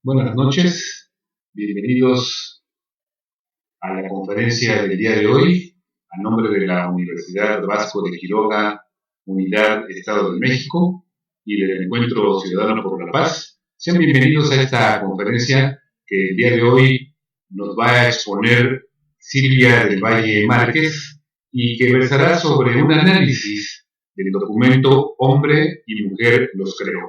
Buenas noches, bienvenidos a la conferencia del día de hoy, a nombre de la Universidad Vasco de Quiroga, Unidad Estado de México y del Encuentro Ciudadano por la Paz. Sean bienvenidos a esta conferencia que el día de hoy nos va a exponer Silvia del Valle Márquez y que versará sobre un análisis del documento Hombre y Mujer los Creó.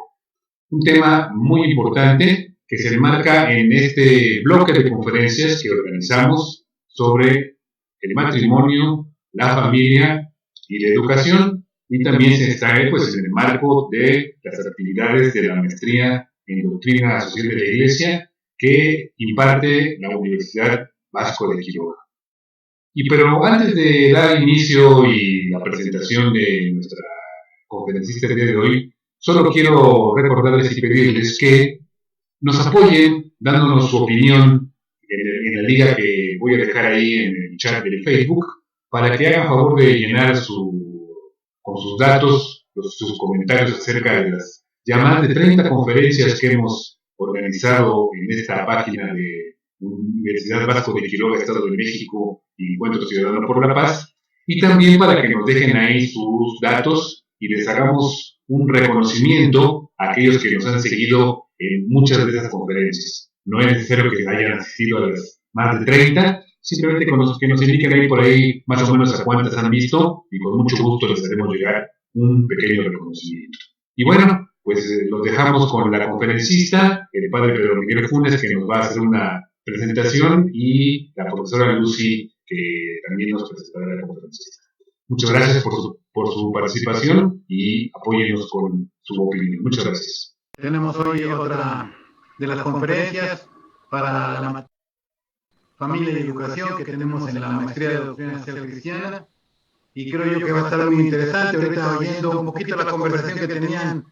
Un tema muy importante que se enmarca en este bloque de conferencias que organizamos sobre el matrimonio, la familia y la educación, y también se extrae pues, en el marco de las actividades de la maestría en doctrina social de la Iglesia que imparte la Universidad Vasco de Quiroga. Pero antes de dar inicio y la presentación de nuestra conferencista del día de hoy, solo quiero recordarles y pedirles que nos apoyen dándonos su opinión en la liga que voy a dejar ahí en el chat del Facebook para que hagan favor de llenar con sus datos sus comentarios acerca de las llamadas de 30 conferencias que hemos organizado en esta página de Universidad Vasco de Quiroga, Estado de México y Encuentro Ciudadano por la Paz, y también para que nos dejen ahí sus datos y les hagamos un reconocimiento a aquellos que nos han seguido en muchas de esas conferencias. No es necesario que hayan asistido a las más de 30, simplemente que nos indiquen ahí por ahí más o menos a cuántas han visto y con mucho gusto les haremos llegar un pequeño reconocimiento. Y bueno, pues los dejamos con la conferencista, el padre Pedro Miguel Funes, que nos va a hacer una presentación, y la profesora Lucy, que también nos presentará la conferencista. Muchas gracias por su participación y apóyennos con su opinión. Muchas gracias. Tenemos hoy otra de las conferencias para la familia y educación que tenemos en la maestría de doctrina social cristiana, y creo yo que va a estar muy interesante. Ahorita oyendo un poquito la conversación que tenían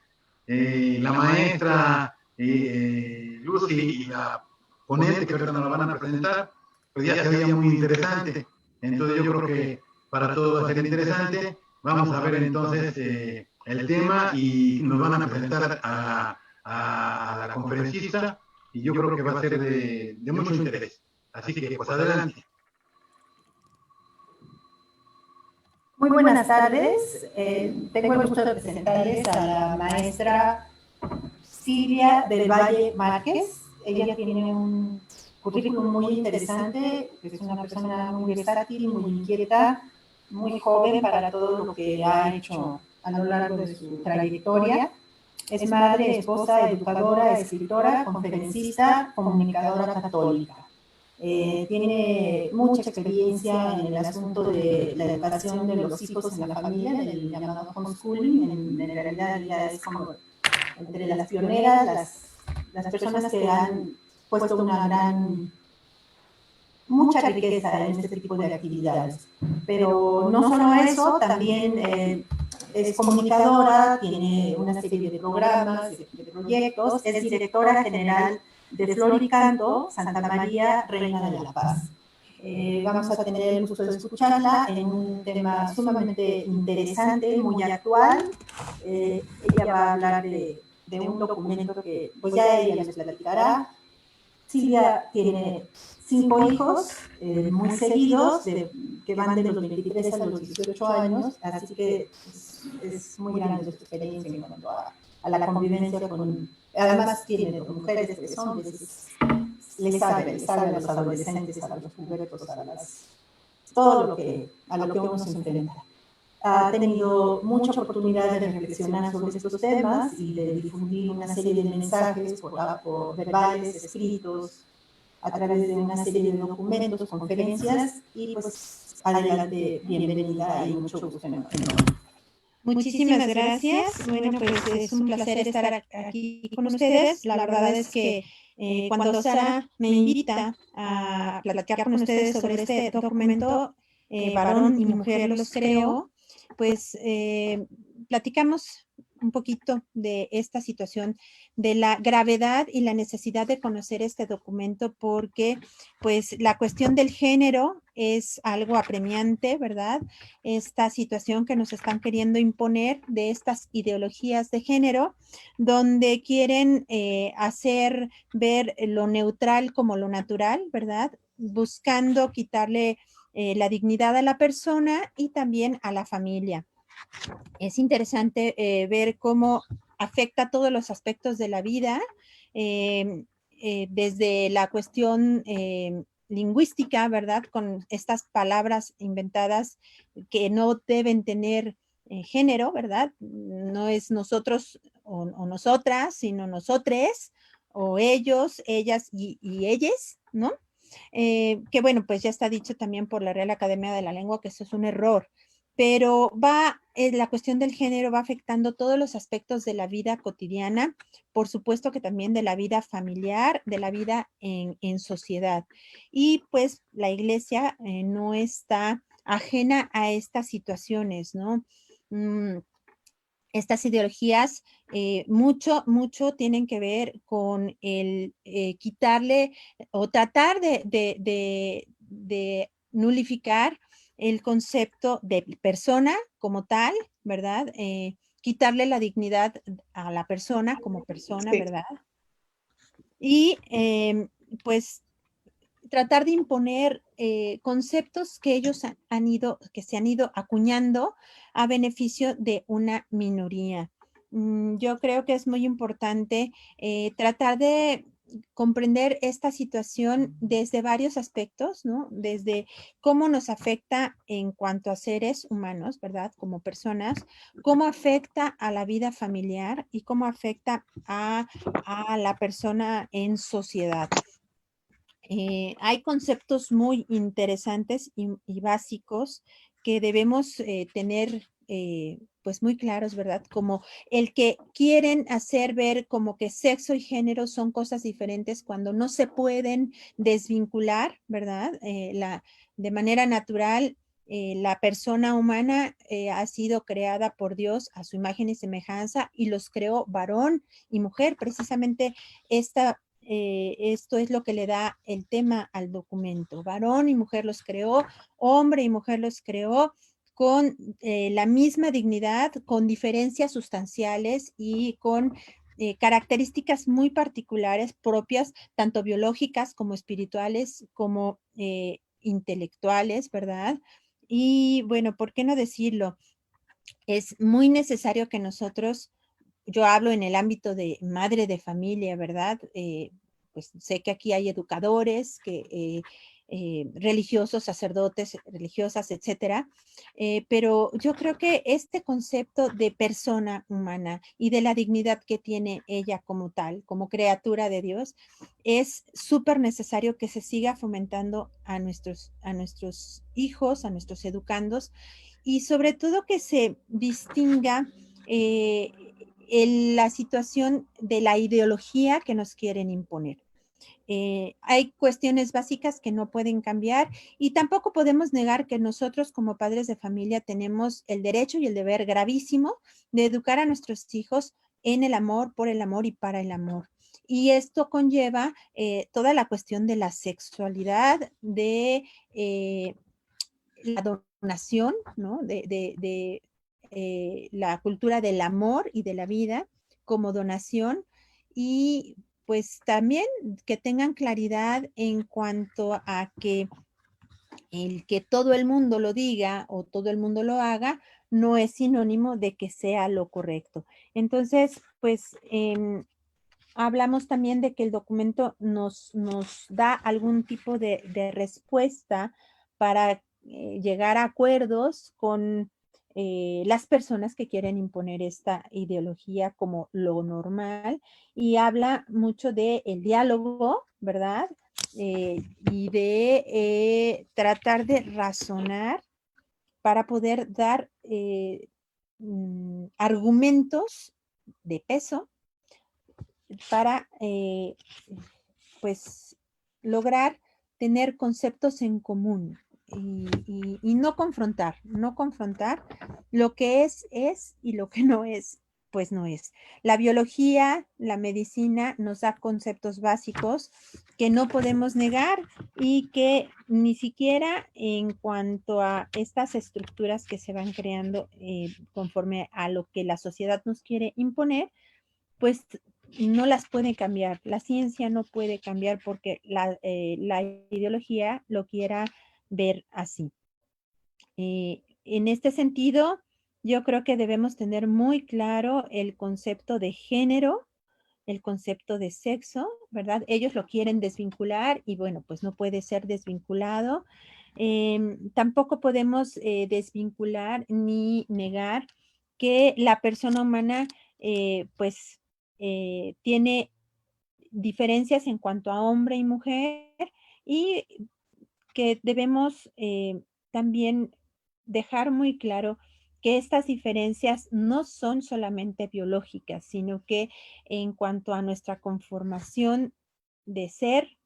la maestra Lucy y la ponente que ahorita nos la van a presentar, pues ya se veía muy interesante. Entonces yo creo que para todos va a ser interesante. Vamos a ver entonces el tema y nos van a presentar a la conferencista, y yo creo que va a ser de mucho interés. Así que pues adelante. Muy buenas tardes. Tengo el gusto de presentarles a la maestra Silvia del Valle Márquez. Ella tiene un currículum muy interesante, es una persona muy versátil, muy inquieta, muy joven para todo lo que ha hecho a lo largo de su trayectoria. Es madre, esposa, educadora, escritora, conferencista, comunicadora católica. Tiene mucha experiencia en el asunto de la educación de los hijos en la familia, del llamado homeschooling. En realidad ya es como entre las pioneras, las personas que han puesto mucha riqueza en este tipo de actividades. Pero no solo eso, también es comunicadora, tiene una serie de programas, de proyectos, es directora general de Flor y Canto, Santa María, Reina de la Paz. Vamos a tener el gusto de escucharla en un tema sumamente interesante, muy actual. Ella va a hablar de un documento que pues ya ella les platicará. Silvia tiene 5 hijos muy seguidos, que van de los 23 a los 18 años, así que es muy grande su experiencia en cuanto a la convivencia con... Además tiene dos mujeres, 3 hombres, le sabe a los adolescentes, a los pubertos, todo lo que uno se enfrenta. Ha tenido mucha oportunidad de reflexionar sobre estos temas y de difundir una serie de mensajes por verbales, escritos, a través de una serie de documentos, conferencias, y pues adelante, bienvenida y mucho gusto en Muchísimas gracias. Bueno, pues es un placer estar aquí con ustedes. La verdad es que cuando Sara me invita a platicar con ustedes sobre este documento, Varón y Mujer los creo, pues platicamos un poquito de esta situación, de la gravedad y la necesidad de conocer este documento, porque pues la cuestión del género es algo apremiante, ¿verdad? Esta situación que nos están queriendo imponer de estas ideologías de género, donde quieren hacer ver lo neutral como lo natural, ¿verdad? Buscando quitarle la dignidad a la persona y también a la familia. Es interesante ver cómo afecta todos los aspectos de la vida, desde la cuestión lingüística, ¿verdad? Con estas palabras inventadas que no deben tener género, ¿verdad? No es nosotros o nosotras, sino nosotres, o ellos, ellas y ellas, ¿no? Que bueno, pues ya está dicho también por la Real Academia de la Lengua que eso es un error, pero la cuestión del género va afectando todos los aspectos de la vida cotidiana, por supuesto que también de la vida familiar, de la vida en sociedad. Y pues la iglesia no está ajena a estas situaciones, ¿no? Estas ideologías mucho tienen que ver con el quitarle o tratar de nulificar el concepto de persona como tal, ¿verdad? Quitarle la dignidad a la persona como persona, Sí. ¿verdad? Y pues tratar de imponer conceptos que ellos que se han ido acuñando a beneficio de una minoría. Yo creo que es muy importante tratar de comprender esta situación desde varios aspectos, ¿no? Desde cómo nos afecta en cuanto a seres humanos, ¿verdad? Como personas, cómo afecta a la vida familiar y cómo afecta a la persona en sociedad. Hay conceptos muy interesantes y básicos que debemos tener pues muy claros, ¿verdad? Como el que quieren hacer ver como que sexo y género son cosas diferentes cuando no se pueden desvincular, ¿verdad? De manera natural, la persona humana ha sido creada por Dios a su imagen y semejanza y los creó varón y mujer. Precisamente esto es lo que le da el tema al documento. Varón y mujer los creó, hombre y mujer los creó con la misma dignidad, con diferencias sustanciales y con características muy particulares propias, tanto biológicas como espirituales, como intelectuales, ¿verdad? Y bueno, ¿por qué no decirlo? Es muy necesario que nosotros, yo hablo en el ámbito de madre de familia, ¿verdad? Pues sé que aquí hay educadores, religiosos, sacerdotes, religiosas, etcétera, pero yo creo que este concepto de persona humana y de la dignidad que tiene ella como tal, como criatura de Dios, es súper necesario que se siga fomentando a nuestros hijos, a nuestros educandos, y sobre todo que se distinga la situación de la ideología que nos quieren imponer. Hay cuestiones básicas que no pueden cambiar y tampoco podemos negar que nosotros como padres de familia tenemos el derecho y el deber gravísimo de educar a nuestros hijos en el amor, por el amor y para el amor. Y esto conlleva toda la cuestión de la sexualidad, de la donación, ¿no? De la cultura del amor y de la vida como donación y pues también que tengan claridad en cuanto a que el que todo el mundo lo diga o todo el mundo lo haga no es sinónimo de que sea lo correcto. Entonces, pues hablamos también de que el documento nos da algún tipo de respuesta para llegar a acuerdos con las personas que quieren imponer esta ideología como lo normal y habla mucho del diálogo, ¿verdad? Y de tratar de razonar para poder dar argumentos de peso para pues lograr tener conceptos en común y no confrontar lo que es y lo que no es pues no es. La biología, la medicina nos da conceptos básicos que no podemos negar y que ni siquiera en cuanto a estas estructuras que se van creando conforme a lo que la sociedad nos quiere imponer, pues no las puede cambiar. La ciencia no puede cambiar porque la ideología lo quiera ver así. En este sentido, yo creo que debemos tener muy claro el concepto de género, el concepto de sexo, ¿verdad? Ellos lo quieren desvincular y bueno, pues no puede ser desvinculado. Tampoco podemos desvincular ni negar que la persona humana, pues, tiene diferencias en cuanto a hombre y mujer y que debemos también dejar muy claro que estas diferencias no son solamente biológicas, sino que en cuanto a nuestra conformación de ser,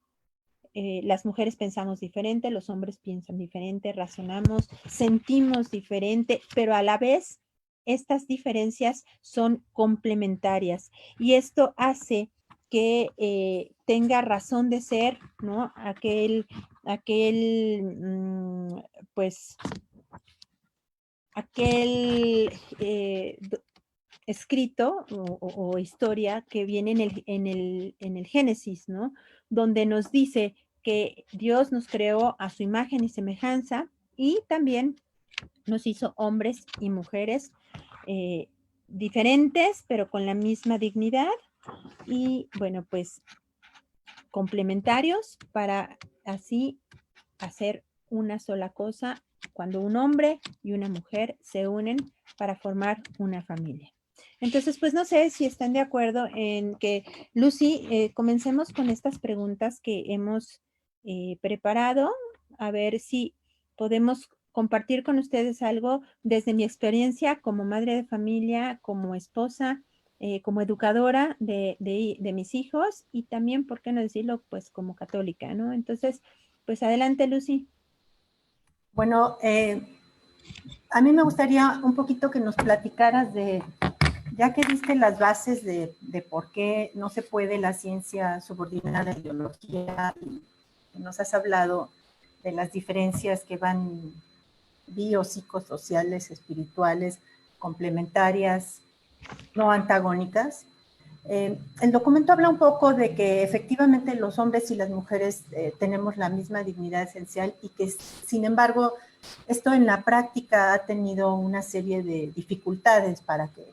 las mujeres pensamos diferente, los hombres piensan diferente, razonamos, sentimos diferente, pero a la vez estas diferencias son complementarias y esto hace que tenga razón de ser, ¿no? Aquel, pues, aquel escrito o historia que viene en el Génesis, ¿no? Donde nos dice que Dios nos creó a su imagen y semejanza y también nos hizo hombres y mujeres diferentes, pero con la misma dignidad y, bueno, pues complementarios para así hacer una sola cosa cuando un hombre y una mujer se unen para formar una familia. Entonces, pues no sé si están de acuerdo en que, Lucy, comencemos con estas preguntas que hemos preparado, a ver si podemos compartir con ustedes algo desde mi experiencia como madre de familia, como esposa, como educadora de mis hijos y también, ¿por qué no decirlo? Pues como católica, ¿no? Entonces, pues adelante, Lucy. Bueno, a mí me gustaría un poquito que nos platicaras de, ya que diste las bases de por qué no se puede la ciencia subordinar a la ideología, y nos has hablado de las diferencias que van biopsicosociales, espirituales, complementarias, no antagónicas. El documento habla un poco de que efectivamente los hombres y las mujeres tenemos la misma dignidad esencial y que, sin embargo, esto en la práctica ha tenido una serie de dificultades para que,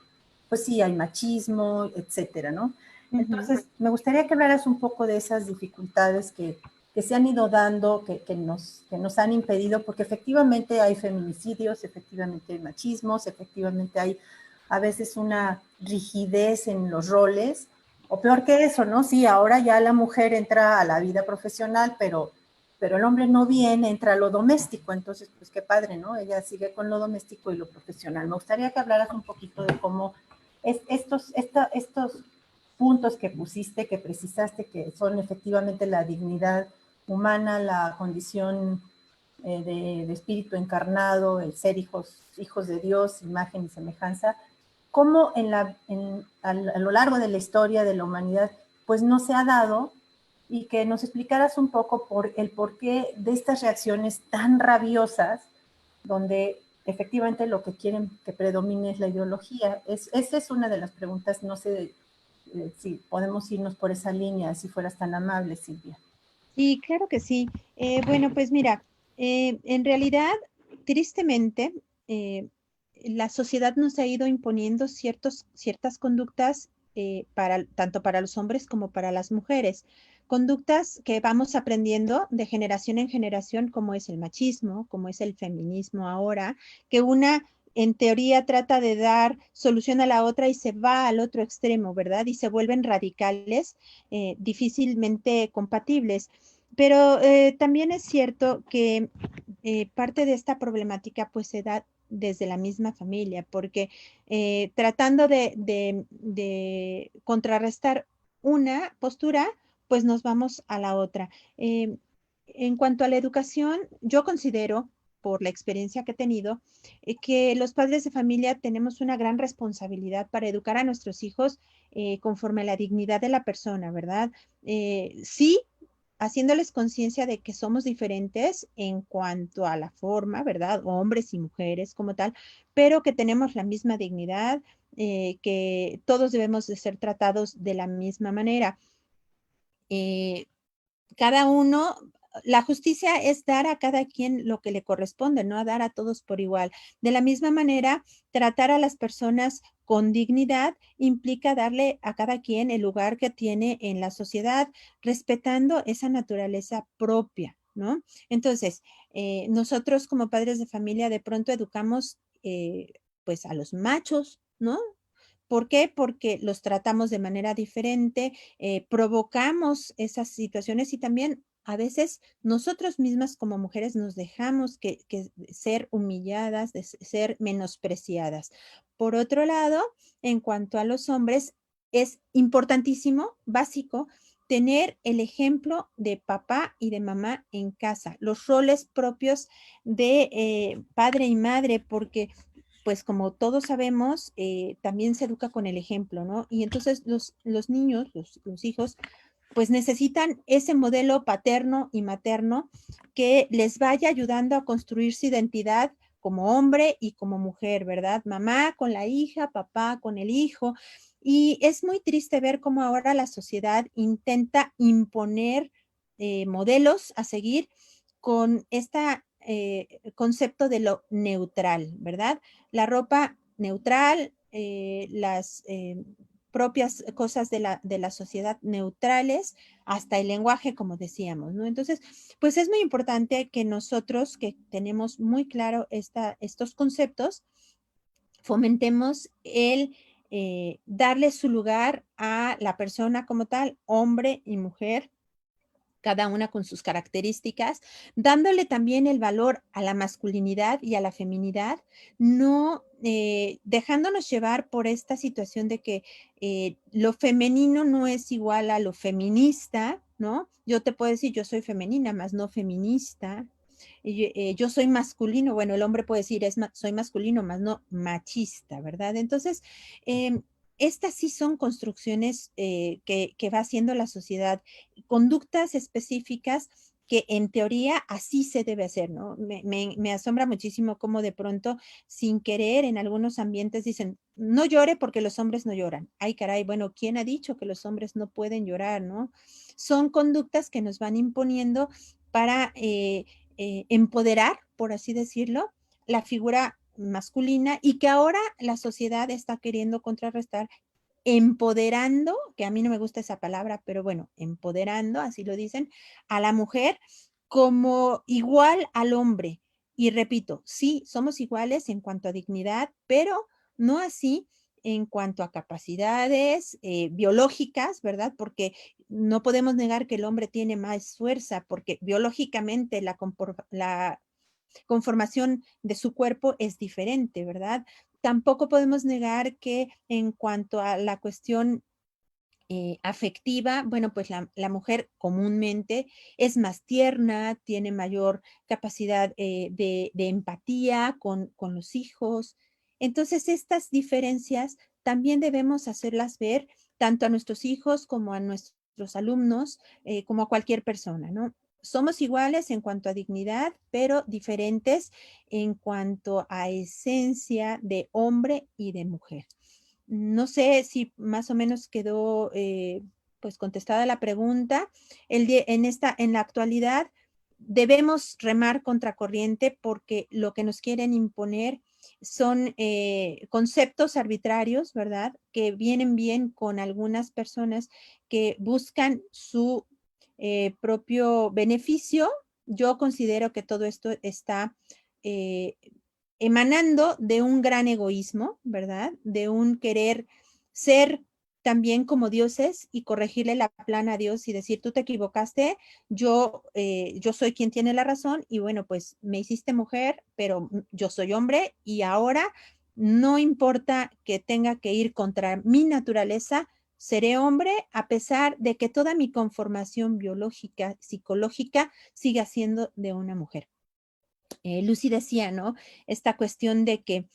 pues sí, hay machismo, etcétera, ¿no? Entonces, me gustaría que hablaras un poco de esas dificultades que se han ido dando, que nos han impedido, porque efectivamente hay feminicidios, efectivamente hay machismos, efectivamente hay a veces una rigidez en los roles, o peor que eso, ¿no? Sí, ahora ya la mujer entra a la vida profesional, pero el hombre no viene, entra a lo doméstico, entonces, pues qué padre, ¿no? Ella sigue con lo doméstico y lo profesional. Me gustaría que hablaras un poquito de cómo estos puntos que pusiste, que precisaste, que son efectivamente la dignidad humana, la condición de espíritu encarnado, el ser hijos de Dios, imagen y semejanza, cómo a lo largo de la historia de la humanidad, pues no se ha dado, y que nos explicaras un poco el porqué de estas reacciones tan rabiosas, donde efectivamente lo que quieren que predomine es la ideología. Esa es una de las preguntas, no sé si podemos irnos por esa línea, si fueras tan amable, Silvia. Sí, claro que sí. Bueno, pues mira, en realidad, tristemente, la sociedad nos ha ido imponiendo ciertas conductas tanto para los hombres como para las mujeres. Conductas que vamos aprendiendo de generación en generación, como es el machismo, como es el feminismo ahora, que una en teoría trata de dar solución a la otra y se va al otro extremo, ¿verdad? Y se vuelven radicales, difícilmente compatibles. Pero también es cierto que parte de esta problemática pues se da desde la misma familia, porque tratando de contrarrestar una postura, pues nos vamos a la otra. En cuanto a la educación, yo considero por la experiencia que he tenido, que los padres de familia tenemos una gran responsabilidad para educar a nuestros hijos conforme a la dignidad de la persona, ¿verdad? Sí, haciéndoles conciencia de que somos diferentes en cuanto a la forma, ¿verdad? Hombres y mujeres como tal, pero que tenemos la misma dignidad, que todos debemos de ser tratados de la misma manera. Eh, Cada uno, la justicia es dar a cada quien lo que le corresponde, no a dar a todos por igual. De la misma manera, tratar a las personas con dignidad implica darle a cada quien el lugar que tiene en la sociedad, respetando esa naturaleza propia, ¿no? Entonces, nosotros como padres de familia de pronto educamos pues a los machos, ¿no? ¿Por qué? Porque los tratamos de manera diferente, provocamos esas situaciones y también a veces nosotros mismas como mujeres nos dejamos que ser humilladas, de ser menospreciadas. Por otro lado, en cuanto a los hombres, es importantísimo, básico, tener el ejemplo de papá y de mamá en casa, los roles propios de padre y madre, porque pues como todos sabemos, también se educa con el ejemplo, ¿no? Y entonces los niños, los hijos, pues necesitan ese modelo paterno y materno que les vaya ayudando a construir su identidad como hombre y como mujer, ¿verdad? Mamá con la hija, papá con el hijo. Y es muy triste ver cómo ahora la sociedad intenta imponer modelos a seguir con este concepto de lo neutral, ¿verdad? La ropa neutral, las propias cosas de la sociedad neutrales, hasta el lenguaje, como decíamos, ¿no? Entonces, pues es muy importante que nosotros, que tenemos muy claro estos conceptos, fomentemos el darle su lugar a la persona como tal, hombre y mujer, cada una con sus características, dándole también el valor a la masculinidad y a la feminidad, no dejándonos llevar por esta situación de que lo femenino no es igual a lo feminista, ¿no? Yo te puedo decir, yo soy femenina, más no feminista. Yo soy masculino, bueno, el hombre puede decir, soy masculino, más no machista, ¿verdad? Entonces, estas sí son construcciones que va haciendo la sociedad, conductas específicas que en teoría así se debe hacer, ¿no? Me asombra muchísimo cómo de pronto, sin querer, en algunos ambientes dicen, no llore porque los hombres no lloran. Ay, caray, bueno, ¿quién ha dicho que los hombres no pueden llorar, no? Son conductas que nos van imponiendo para empoderar, por así decirlo, la figura masculina y que ahora la sociedad está queriendo contrarrestar empoderando, que a mí no me gusta esa palabra, pero bueno, empoderando, así lo dicen, a la mujer como igual al hombre. Y repito, sí, somos iguales en cuanto a dignidad, pero no así en cuanto a capacidades biológicas, ¿verdad? Porque no podemos negar que el hombre tiene más fuerza, porque biológicamente la conformación de su cuerpo es diferente, ¿verdad? Tampoco podemos negar que en cuanto a la cuestión afectiva, bueno, pues la mujer comúnmente es más tierna, tiene mayor capacidad de empatía con los hijos. Entonces, estas diferencias también debemos hacerlas ver tanto a nuestros hijos como a nuestros alumnos, como a cualquier persona, ¿no? Somos iguales en cuanto a dignidad, pero diferentes en cuanto a esencia de hombre y de mujer. No sé si más o menos quedó pues contestada la pregunta. En la actualidad debemos remar contracorriente porque lo que nos quieren imponer son conceptos arbitrarios, ¿verdad? Que vienen bien con algunas personas que buscan su propio beneficio. Yo considero que todo esto está eh, emanando de un gran egoísmo, ¿verdad? De un querer ser también como dioses y corregirle la plana a Dios y decir, tú te equivocaste, yo soy quien tiene la razón y bueno, pues me hiciste mujer, pero yo soy hombre y ahora no importa que tenga que ir contra mi naturaleza, seré hombre a pesar de que toda mi conformación biológica, psicológica, siga siendo de una mujer. Lucy decía, ¿no? Esta cuestión de que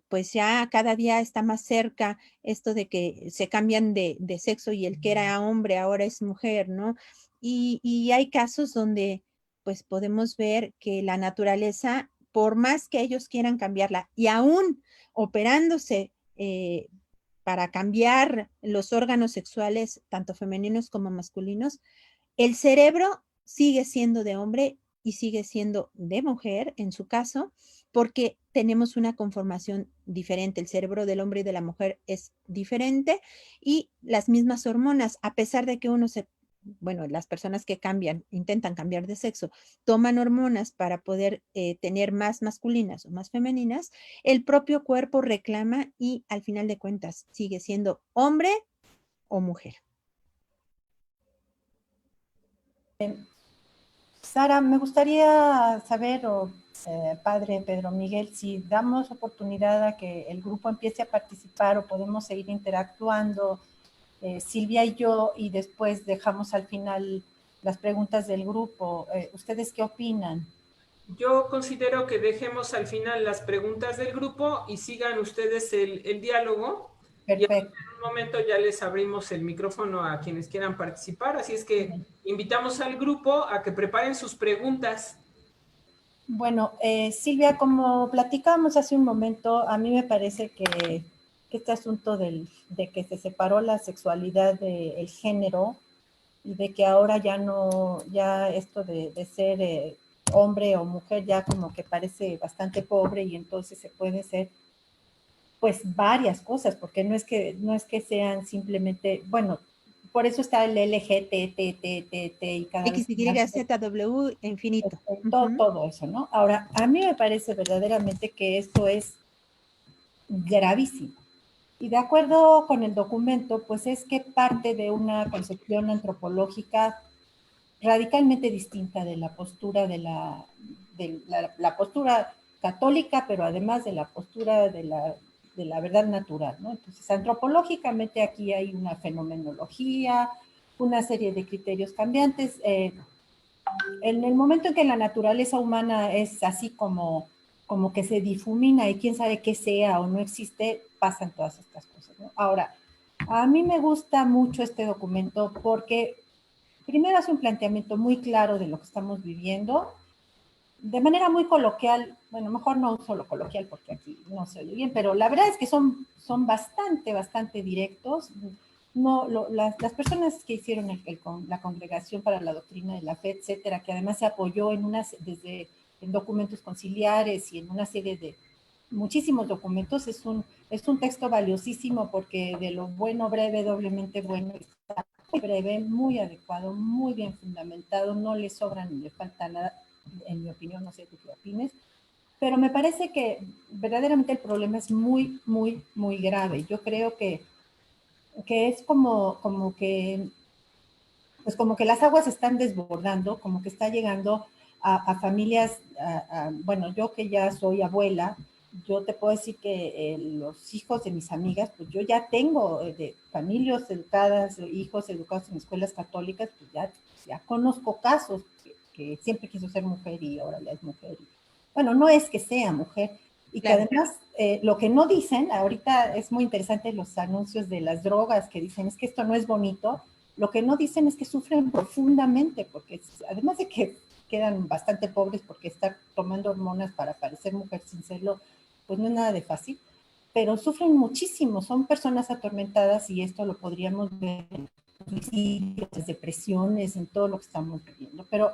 pues ya cada día está más cerca esto de que se cambian de sexo y el que era hombre ahora es mujer, ¿no? Y hay casos donde pues podemos ver que la naturaleza, por más que ellos quieran cambiarla y aún operándose para cambiar los órganos sexuales, tanto femeninos como masculinos, el cerebro sigue siendo de hombre y sigue siendo de mujer, en su caso, porque tenemos una conformación diferente. El cerebro del hombre y de la mujer es diferente y las mismas hormonas, a pesar de que bueno, las personas que cambian, intentan cambiar de sexo, toman hormonas para poder tener más masculinas o más femeninas, el propio cuerpo reclama y al final de cuentas sigue siendo hombre o mujer. Sara, me gustaría saber, padre Pedro Miguel, si damos oportunidad a que el grupo empiece a participar o podemos seguir interactuando, Silvia y yo, y después dejamos al final las preguntas del grupo. ¿Ustedes qué opinan? Yo considero que dejemos al final las preguntas del grupo y sigan ustedes el diálogo. Perfecto. Y en un momento ya les abrimos el micrófono a quienes quieran participar, así es que invitamos al grupo a que preparen sus preguntas. Bueno, Silvia, como platicábamos hace un momento, a mí me parece que este asunto de que se separó la sexualidad del género y de que ahora ya no, ya esto de ser hombre o mujer ya como que parece bastante pobre y entonces se puede ser pues varias cosas, porque no es que sean simplemente, bueno, por eso está el LGTT y cada vez más. XYZW infinito. Todo eso, ¿no? Ahora, a mí me parece verdaderamente que esto es gravísimo. Y de acuerdo con el documento, pues es que parte de una concepción antropológica radicalmente distinta de la postura la postura católica, pero además de la postura de la verdad natural, ¿no? Entonces, antropológicamente aquí hay una fenomenología, una serie de criterios cambiantes. En el momento en que la naturaleza humana es así como que se difumina y quién sabe qué sea o no existe, pasan todas estas cosas, ¿no? Ahora, a mí me gusta mucho este documento porque primero hace un planteamiento muy claro de lo que estamos viviendo, de manera muy coloquial, bueno, mejor no solo coloquial porque aquí no se oye bien, pero la verdad es que son bastante directos. No, las personas que hicieron la Congregación para la Doctrina de la Fe, etcétera, que además se apoyó en documentos conciliares y en una serie de muchísimos documentos, es un texto valiosísimo porque de lo bueno, breve, doblemente bueno, está muy breve, muy adecuado, muy bien fundamentado, no le sobra ni le falta nada, en mi opinión, no sé tú qué opines, pero me parece que verdaderamente el problema es muy, muy, muy grave. Yo creo que es como que las aguas están desbordando, como que está llegando a familias, bueno, yo que ya soy abuela, yo te puedo decir que los hijos de mis amigas, pues yo ya tengo de familias educadas, hijos educados en escuelas católicas, pues ya conozco casos que siempre quiso ser mujer y ahora ya es mujer. Bueno, no es que sea mujer, y que además lo que no dicen, ahorita es muy interesante los anuncios de las drogas que dicen, es que esto no es bonito, lo que no dicen es que sufren profundamente, porque además de que quedan bastante pobres porque estar tomando hormonas para parecer mujer sin serlo, pues no es nada de fácil, pero sufren muchísimo, son personas atormentadas y esto lo podríamos ver en suicidios, depresiones, en todo lo que estamos viviendo. Pero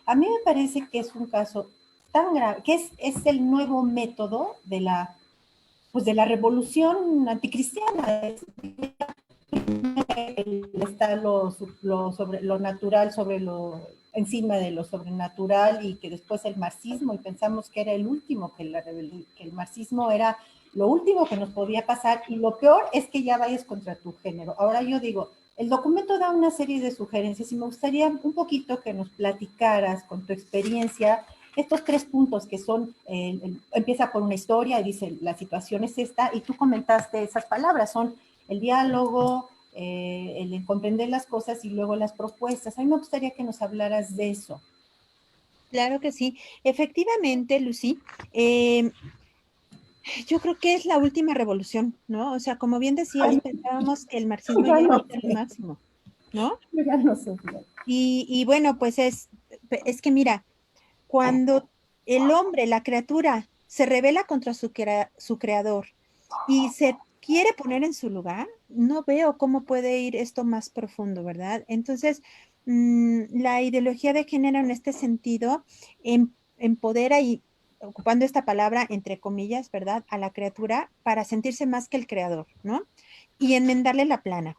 a mí me parece que es un caso tan grave, que es el nuevo método de la revolución anticristiana. Está lo natural encima de lo sobrenatural y que después el marxismo, y pensamos que era el último, que el marxismo era lo último que nos podía pasar, y lo peor es que ya vayas contra tu género. Ahora yo digo, el documento da una serie de sugerencias y me gustaría un poquito que nos platicaras con tu experiencia estos 3 puntos que son, empieza por una historia y dice la situación es esta, y tú comentaste esas palabras, son el diálogo, el comprender las cosas y luego las propuestas. A mí me gustaría que nos hablaras de eso. Claro que sí. Efectivamente, Lucy, yo creo que es la última revolución, ¿no? O sea, como bien decías, Ay, pensábamos que el marxismo ya ya iba no a ser lo sé, máximo, ¿no? yo ya no sé. Y bueno, pues es que mira, cuando el hombre, la criatura, se rebela contra su creador y se quiere poner en su lugar, no veo cómo puede ir esto más profundo, ¿verdad? Entonces, la ideología de género en este sentido empodera y ocupando esta palabra entre comillas, ¿verdad? A la criatura para sentirse más que el creador, ¿no? Y enmendarle la plana.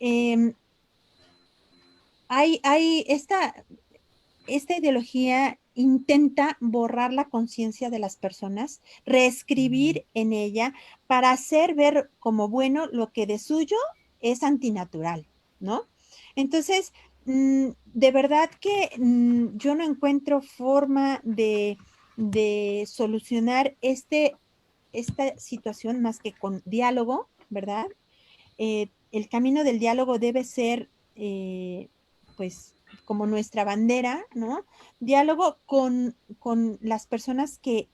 Em, hay esta ideología intenta borrar la conciencia de las personas, reescribir en ella para hacer ver como bueno lo que de suyo es antinatural, ¿no? Entonces, de verdad que yo no encuentro forma de solucionar esta situación más que con diálogo, ¿verdad? El camino del diálogo debe ser, pues, como nuestra bandera, ¿no? Diálogo con las personas que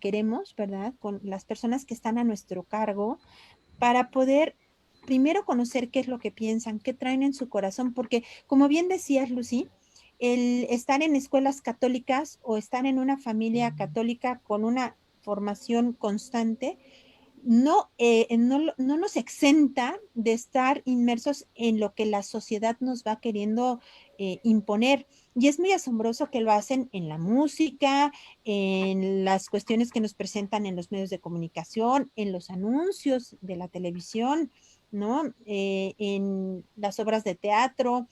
queremos, ¿verdad? Con las personas que están a nuestro cargo, para poder primero conocer qué es lo que piensan, qué traen en su corazón, porque como bien decías, Lucy, el estar en escuelas católicas o estar en una familia católica con una formación constante, no nos exenta de estar inmersos en lo que la sociedad nos va queriendo imponer. Y es muy asombroso que lo hacen en la música, en las cuestiones que nos presentan en los medios de comunicación, en los anuncios de la televisión, ¿no? En las obras de teatro.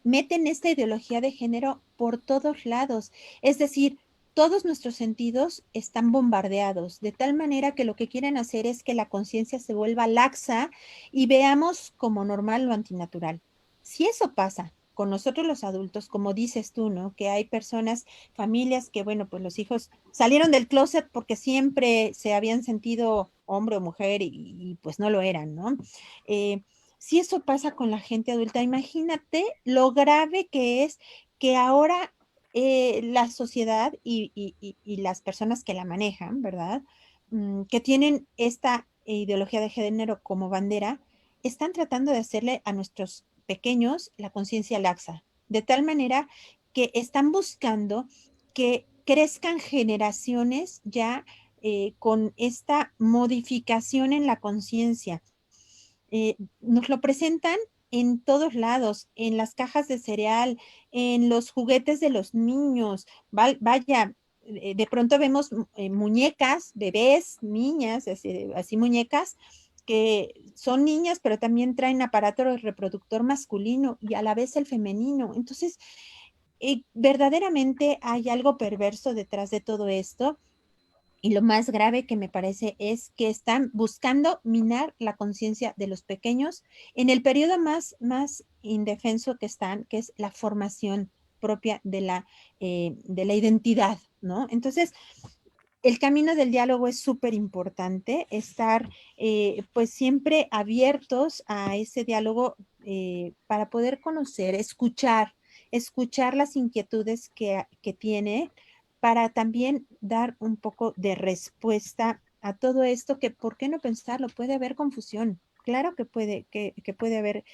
Meten esta ideología de género por todos lados. Es decir, todos nuestros sentidos están bombardeados, de tal manera que lo que quieren hacer es que la conciencia se vuelva laxa y veamos como normal lo antinatural. Si eso pasa con nosotros los adultos, como dices tú, ¿no? Que hay personas, familias que, bueno, pues los hijos salieron del closet porque siempre se habían sentido hombre o mujer y pues no lo eran, ¿no? Si eso pasa con la gente adulta, imagínate lo grave que es que ahora la sociedad y las personas que la manejan, ¿verdad? Que tienen esta ideología de género como bandera, están tratando de hacerle a nuestros pequeños la conciencia laxa, de tal manera que están buscando que crezcan generaciones ya con esta modificación en la conciencia. Nos lo presentan en todos lados, en las cajas de cereal, en los juguetes de los niños. Vaya, de pronto vemos muñecas, bebés, niñas, así muñecas, que son niñas, pero también traen aparato reproductor masculino y a la vez el femenino. Entonces, verdaderamente hay algo perverso detrás de todo esto y lo más grave que me parece es que están buscando minar la conciencia de los pequeños en el periodo más indefenso que están, que es la formación propia de la identidad, ¿no? Entonces, el camino del diálogo es súper importante, estar pues siempre abiertos a ese diálogo para poder conocer, escuchar las inquietudes que tiene para también dar un poco de respuesta a todo esto que, ¿por qué no pensarlo? Puede haber confusión, claro que puede haber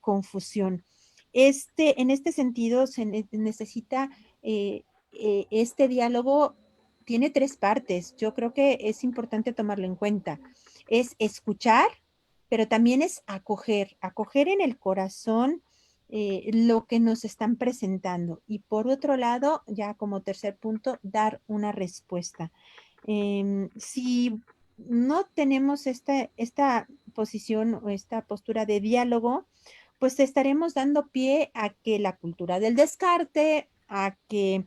confusión. En este sentido, necesita este diálogo tiene tres partes. Yo creo que es importante tomarlo en cuenta. Es escuchar, pero también es acoger en el corazón lo que nos están presentando. Y por otro lado, ya como tercer punto, dar una respuesta. Si no tenemos esta posición o esta postura de diálogo, pues estaremos dando pie a que la cultura del descarte, a que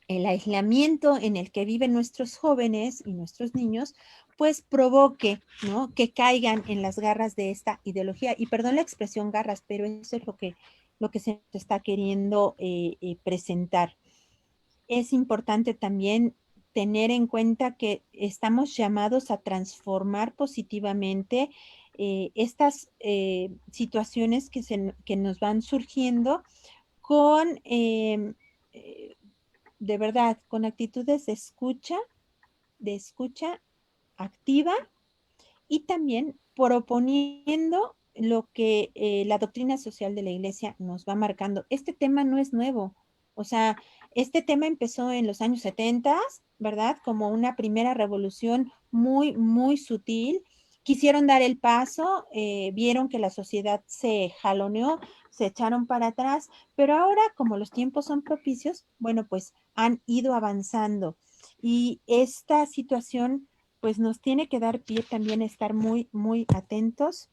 el aislamiento en el que viven nuestros jóvenes y nuestros niños, pues provoque, ¿no? Que caigan en las garras de esta ideología. Y perdón la expresión garras, pero eso es lo que se está queriendo presentar. Es importante también tener en cuenta que estamos llamados a transformar positivamente estas situaciones que nos van surgiendo con, de verdad, con actitudes de escucha activa y también proponiendo lo que la doctrina social de la Iglesia nos va marcando. Este tema no es nuevo, o sea, este tema empezó en los años 70, ¿verdad? Como una primera revolución muy, muy sutil. Quisieron dar el paso, vieron que la sociedad se jaloneó, se echaron para atrás, pero ahora, como los tiempos son propicios, bueno, pues han ido avanzando. Y esta situación pues nos tiene que dar pie también a estar muy, muy atentos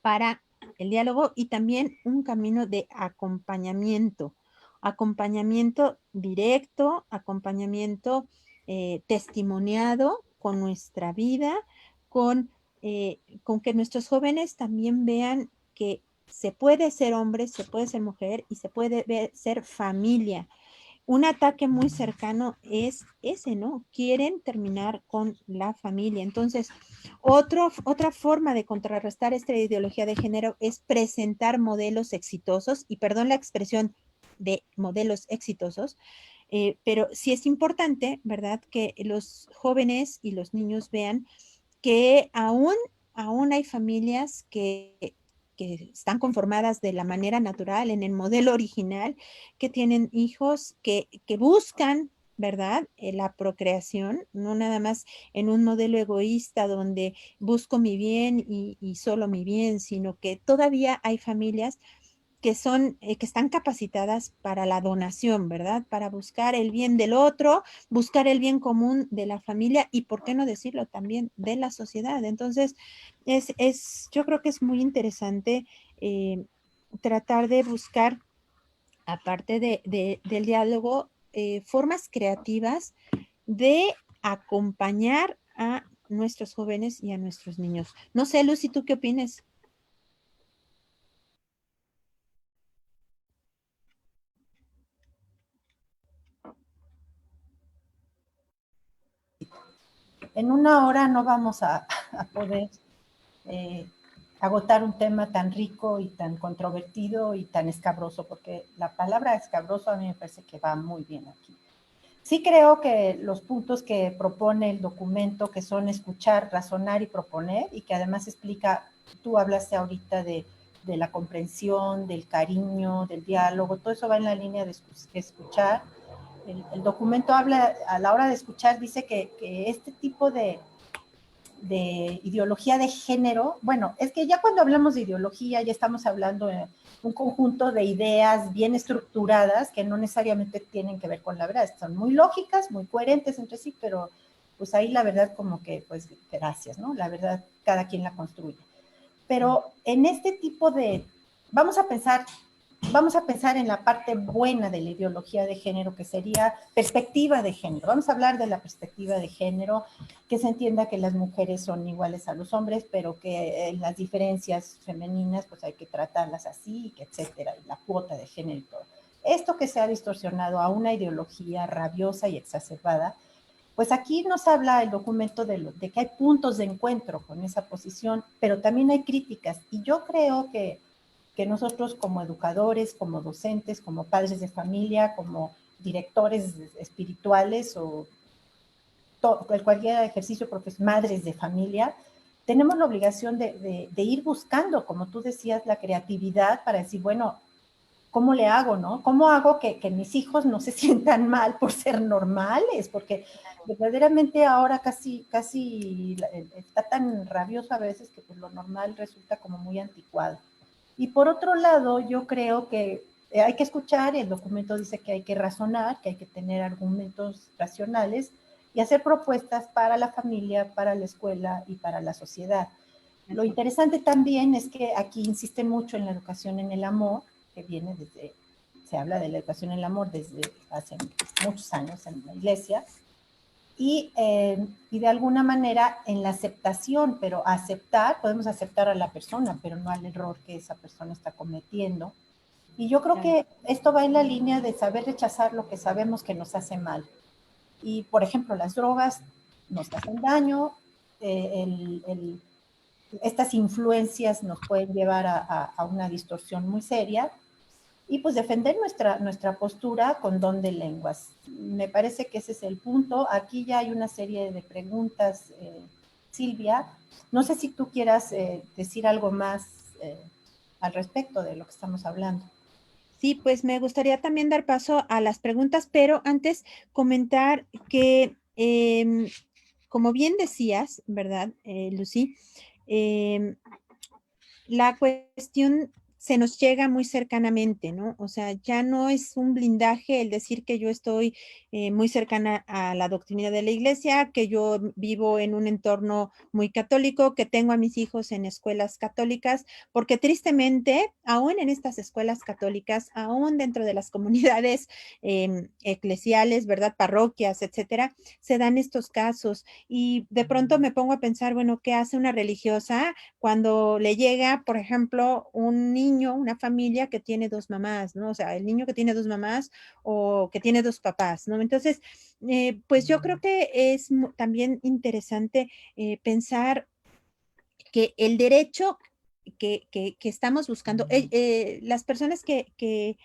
para el diálogo y también un camino de acompañamiento, acompañamiento directo, acompañamiento testimoniado con nuestra vida, con que nuestros jóvenes también vean que se puede ser hombre, se puede ser mujer y se puede ser familia. Un ataque muy cercano es ese, ¿no? Quieren terminar con la familia. Entonces, otra forma de contrarrestar esta ideología de género es presentar modelos exitosos, y perdón la expresión de modelos exitosos, pero sí es importante, ¿verdad?, que los jóvenes y los niños vean que aún hay familias que están conformadas de la manera natural, en el modelo original, que tienen hijos que buscan, ¿verdad? La procreación, no nada más en un modelo egoísta donde busco mi bien y solo mi bien, sino que todavía hay familias que están capacitadas para la donación, ¿verdad? Para buscar el bien del otro, buscar el bien común de la familia y, ¿por qué no decirlo también, de la sociedad? Entonces, yo creo que es muy interesante tratar de buscar, aparte del diálogo, formas creativas de acompañar a nuestros jóvenes y a nuestros niños. No sé, Lucy, ¿tú qué opinas? En una hora no vamos a poder eh, agotar un tema tan rico y tan controvertido y tan escabroso, porque la palabra escabroso a mí me parece que va muy bien aquí. Sí creo que los puntos que propone el documento, que son escuchar, razonar y proponer, y que además explica, tú hablaste ahorita de la comprensión, del cariño, del diálogo, todo eso va en la línea de escuchar. El documento habla, a la hora de escuchar, dice que este tipo de ideología de género, bueno, es que ya cuando hablamos de ideología ya estamos hablando de un conjunto de ideas bien estructuradas que no necesariamente tienen que ver con la verdad, son muy lógicas, muy coherentes entre sí, pero pues ahí la verdad como que, pues gracias, ¿no? La verdad cada quien la construye. Pero en este tipo de, vamos a pensar en la parte buena de la ideología de género, que sería perspectiva de género. Vamos a hablar de la perspectiva de género, que se entienda que las mujeres son iguales a los hombres, pero que las diferencias femeninas pues hay que tratarlas así, etcétera, y la cuota de género y todo. Esto que se ha distorsionado a una ideología rabiosa y exacerbada, pues aquí nos habla el documento de que hay puntos de encuentro con esa posición, pero también hay críticas. Y yo creo que nosotros como educadores, como docentes, como padres de familia, como directores espirituales o cualquier ejercicio profesional, madres de familia, tenemos la obligación de ir buscando, como tú decías, la creatividad para decir, bueno, ¿cómo le hago, no? ¿Cómo hago que mis hijos no se sientan mal por ser normales? Porque verdaderamente ahora casi está tan rabioso a veces que pues lo normal resulta como muy anticuado. Y por otro lado, yo creo que hay que escuchar, el documento dice que hay que razonar, que hay que tener argumentos racionales y hacer propuestas para la familia, para la escuela y para la sociedad. Lo interesante también es que aquí insiste mucho en la educación en el amor, que viene desde, se habla de la educación en el amor desde hace muchos años en la iglesia, y de alguna manera en la aceptación, pero aceptar, podemos aceptar a la persona, pero no al error que esa persona está cometiendo. Y yo creo que esto va en la línea de saber rechazar lo que sabemos que nos hace mal. Y, por ejemplo, las drogas nos hacen daño, estas influencias nos pueden llevar a una distorsión muy seria, y pues defender nuestra postura con don de lenguas. Me parece que ese es el punto. Aquí ya hay una serie de preguntas, Silvia. No sé si tú quieras decir algo más al respecto de lo que estamos hablando. Sí, pues me gustaría también dar paso a las preguntas, pero antes comentar que, como bien decías, ¿verdad, Lucy? La cuestión se nos llega muy cercanamente, ¿no? O sea, ya no es un blindaje el decir que yo estoy muy cercana a la doctrina de la iglesia, que yo vivo en un entorno muy católico, que tengo a mis hijos en escuelas católicas, porque tristemente, aún en estas escuelas católicas, aún dentro de las comunidades eclesiales, ¿verdad? Parroquias, etcétera, se dan estos casos y de pronto me pongo a pensar, bueno, ¿qué hace una religiosa cuando le llega, por ejemplo, un niño, una familia que tiene dos mamás, ¿no? O sea, el niño que tiene dos mamás o que tiene dos papás, ¿no? Entonces, pues yo creo que es también interesante pensar que el derecho que estamos buscando, las personas que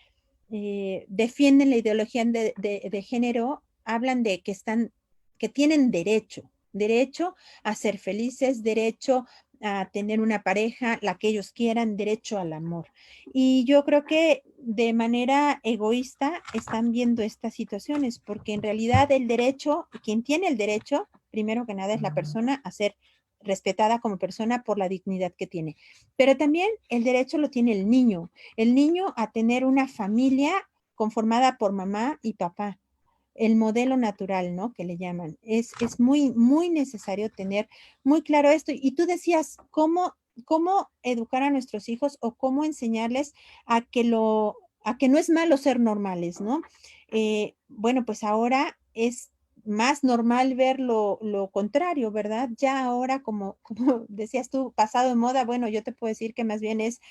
defienden la ideología de género hablan de que tienen derecho a ser felices, derecho a tener una pareja, la que ellos quieran, derecho al amor. Y yo creo que de manera egoísta están viendo estas situaciones, porque en realidad el derecho, quien tiene el derecho, primero que nada, es la persona a ser respetada como persona por la dignidad que tiene. Pero también el derecho lo tiene el niño a tener una familia conformada por mamá y papá, el modelo natural, ¿no? Que le llaman. Es muy, muy necesario tener muy claro esto. Y tú decías, ¿cómo educar a nuestros hijos o cómo enseñarles a que no es malo ser normales, ¿no? Bueno, pues ahora es más normal ver lo contrario, ¿verdad? Ya ahora, como decías tú, pasado de moda, bueno, yo te puedo decir que más bien es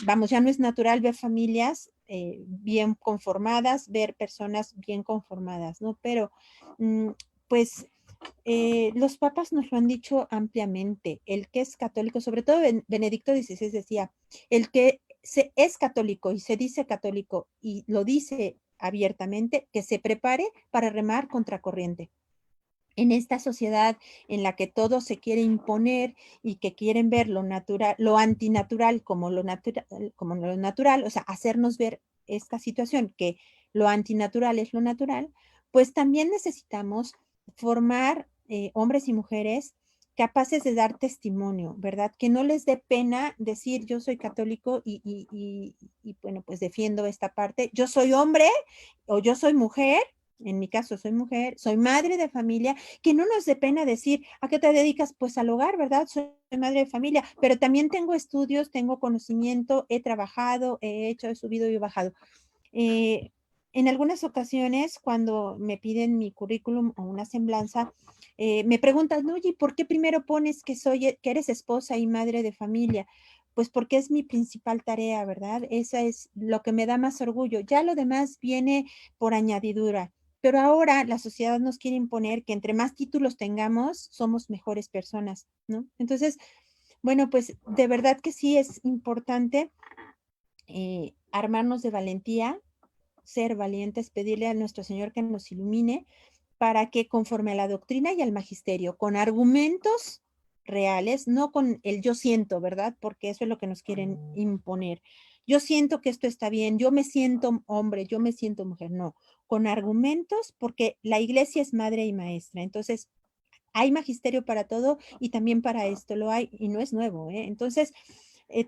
vamos, ya no es natural ver familias bien conformadas, ver personas bien conformadas, ¿no? Pero, pues, los papas nos lo han dicho ampliamente. El que es católico, sobre todo Benedicto XVI decía, el que es católico y se dice católico y lo dice abiertamente, que se prepare para remar contracorriente. En esta sociedad en la que todo se quiere imponer y que quieren ver lo natural, lo antinatural como lo natural, o sea, hacernos ver esta situación que lo antinatural es lo natural, pues también necesitamos formar hombres y mujeres capaces de dar testimonio, ¿verdad? Que no les dé pena decir yo soy católico y bueno, pues defiendo esta parte, yo soy hombre o yo soy mujer, en mi caso soy mujer, soy madre de familia, que no nos dé pena decir, ¿a qué te dedicas? Pues al hogar, ¿verdad? Soy madre de familia, pero también tengo estudios, tengo conocimiento, he trabajado, he hecho, he subido y he bajado. Eh, en algunas ocasiones, cuando me piden mi currículum o una semblanza, me preguntan, oye, ¿por qué primero pones que eres esposa y madre de familia? Pues porque es mi principal tarea, ¿verdad? Esa es lo que me da más orgullo. Ya lo demás viene por añadidura. Pero ahora la sociedad nos quiere imponer que entre más títulos tengamos, somos mejores personas, ¿no? Entonces, bueno, pues de verdad que sí es importante armarnos de valentía, ser valientes, pedirle a nuestro Señor que nos ilumine para que conforme a la doctrina y al magisterio, con argumentos reales, no con el yo siento, ¿verdad? Porque eso es lo que nos quieren imponer. Yo siento que esto está bien, yo me siento hombre, yo me siento mujer, no, con argumentos, porque la iglesia es madre y maestra. Entonces, hay magisterio para todo y también para esto lo hay y no es nuevo, ¿eh? Entonces,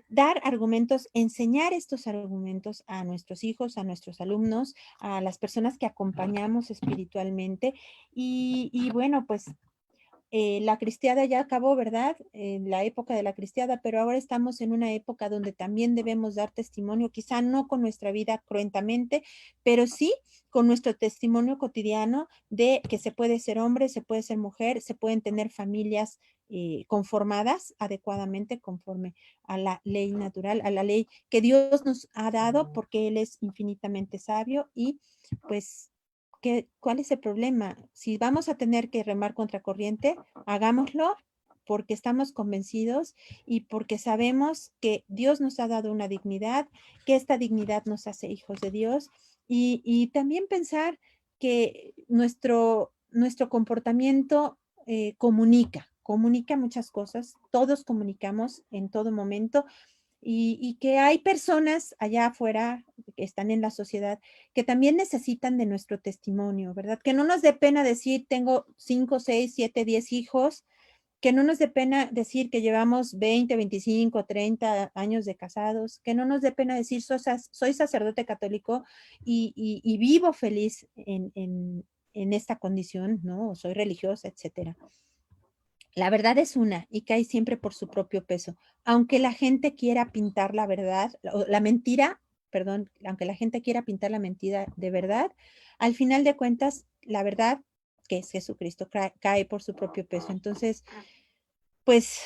dar argumentos, enseñar estos argumentos a nuestros hijos, a nuestros alumnos, a las personas que acompañamos espiritualmente y bueno, pues la cristiada ya acabó, ¿verdad? La época de la cristiada, pero ahora estamos en una época donde también debemos dar testimonio, quizá no con nuestra vida cruentamente, pero sí con nuestro testimonio cotidiano de que se puede ser hombre, se puede ser mujer, se pueden tener familias conformadas adecuadamente conforme a la ley natural, a la ley que Dios nos ha dado porque Él es infinitamente sabio y pues ¿cuál es el problema? Si vamos a tener que remar contra corriente, hagámoslo porque estamos convencidos y porque sabemos que Dios nos ha dado una dignidad, que esta dignidad nos hace hijos de Dios y también pensar que nuestro comportamiento comunica muchas cosas, todos comunicamos en todo momento y que hay personas allá afuera que están en la sociedad que también necesitan de nuestro testimonio, ¿verdad? Que no nos dé pena decir tengo 5, 6, 7, 10 hijos, que no nos dé pena decir que llevamos 20, 25, 30 años de casados, que no nos dé pena decir soy sacerdote católico y vivo feliz en esta condición, ¿no? O soy religiosa, etcétera. La verdad es una y cae siempre por su propio peso. Aunque la gente quiera pintar la verdad, la mentira, perdón, aunque la gente quiera pintar la mentira de verdad, al final de cuentas, la verdad, que es Jesucristo, cae por su propio peso. Entonces, pues,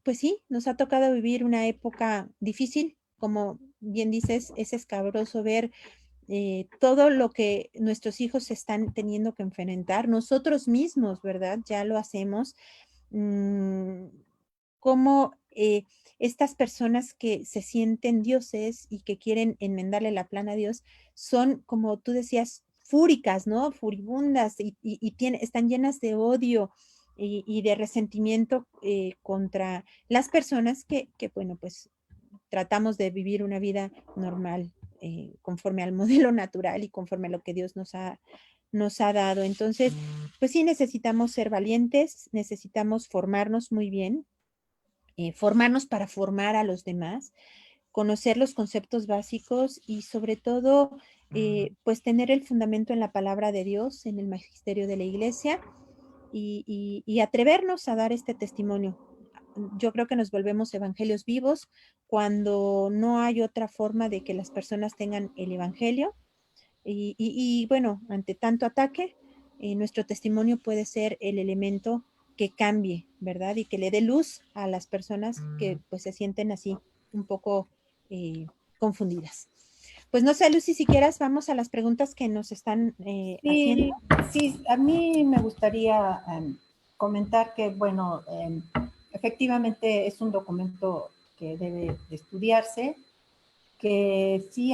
pues sí, nos ha tocado vivir una época difícil, como bien dices, es escabroso ver todo lo que nuestros hijos están teniendo que enfrentar, nosotros mismos, ¿verdad? Ya lo hacemos. Cómo estas personas que se sienten dioses y que quieren enmendarle la plana a Dios son, como tú decías, fúricas, ¿no? Furibundas y están llenas de odio y de resentimiento contra las personas bueno, pues tratamos de vivir una vida normal, conforme al modelo natural y conforme a lo que Dios nos ha dado. Entonces, pues sí necesitamos ser valientes, necesitamos formarnos muy bien, formarnos para formar a los demás, conocer los conceptos básicos y sobre todo, pues tener el fundamento en la palabra de Dios, en el magisterio de la iglesia y atrevernos a dar este testimonio. Yo creo que nos volvemos evangelios vivos cuando no hay otra forma de que las personas tengan el evangelio y bueno, ante tanto ataque, nuestro testimonio puede ser el elemento que cambie, ¿verdad? Y que le dé luz a las personas que pues se sienten así un poco confundidas. Pues no sé, Lucy, si quieras, vamos a las preguntas que nos están haciendo. Sí, a mí me gustaría comentar que, bueno, efectivamente es un documento que debe de estudiarse, que sí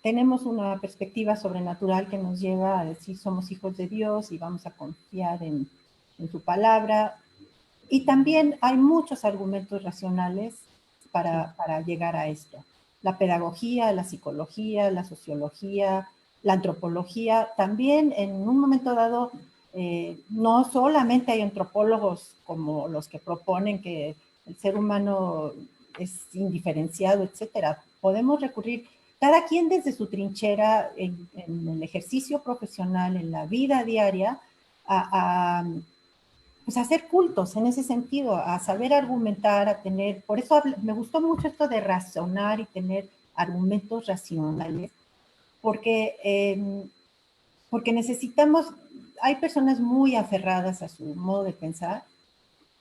tenemos una perspectiva sobrenatural que nos lleva a decir somos hijos de Dios y vamos a confiar en su palabra. Y también hay muchos argumentos racionales para llegar a esto. La pedagogía, la psicología, la sociología, la antropología, también en un momento dado, no solamente hay antropólogos como los que proponen que el ser humano es indiferenciado, etcétera. Podemos recurrir, cada quien desde su trinchera, en el ejercicio profesional, en la vida diaria, pues a hacer cultos en ese sentido, a saber argumentar, a tener, por eso me gustó mucho esto de razonar y tener argumentos racionales, porque necesitamos, hay personas muy aferradas a su modo de pensar,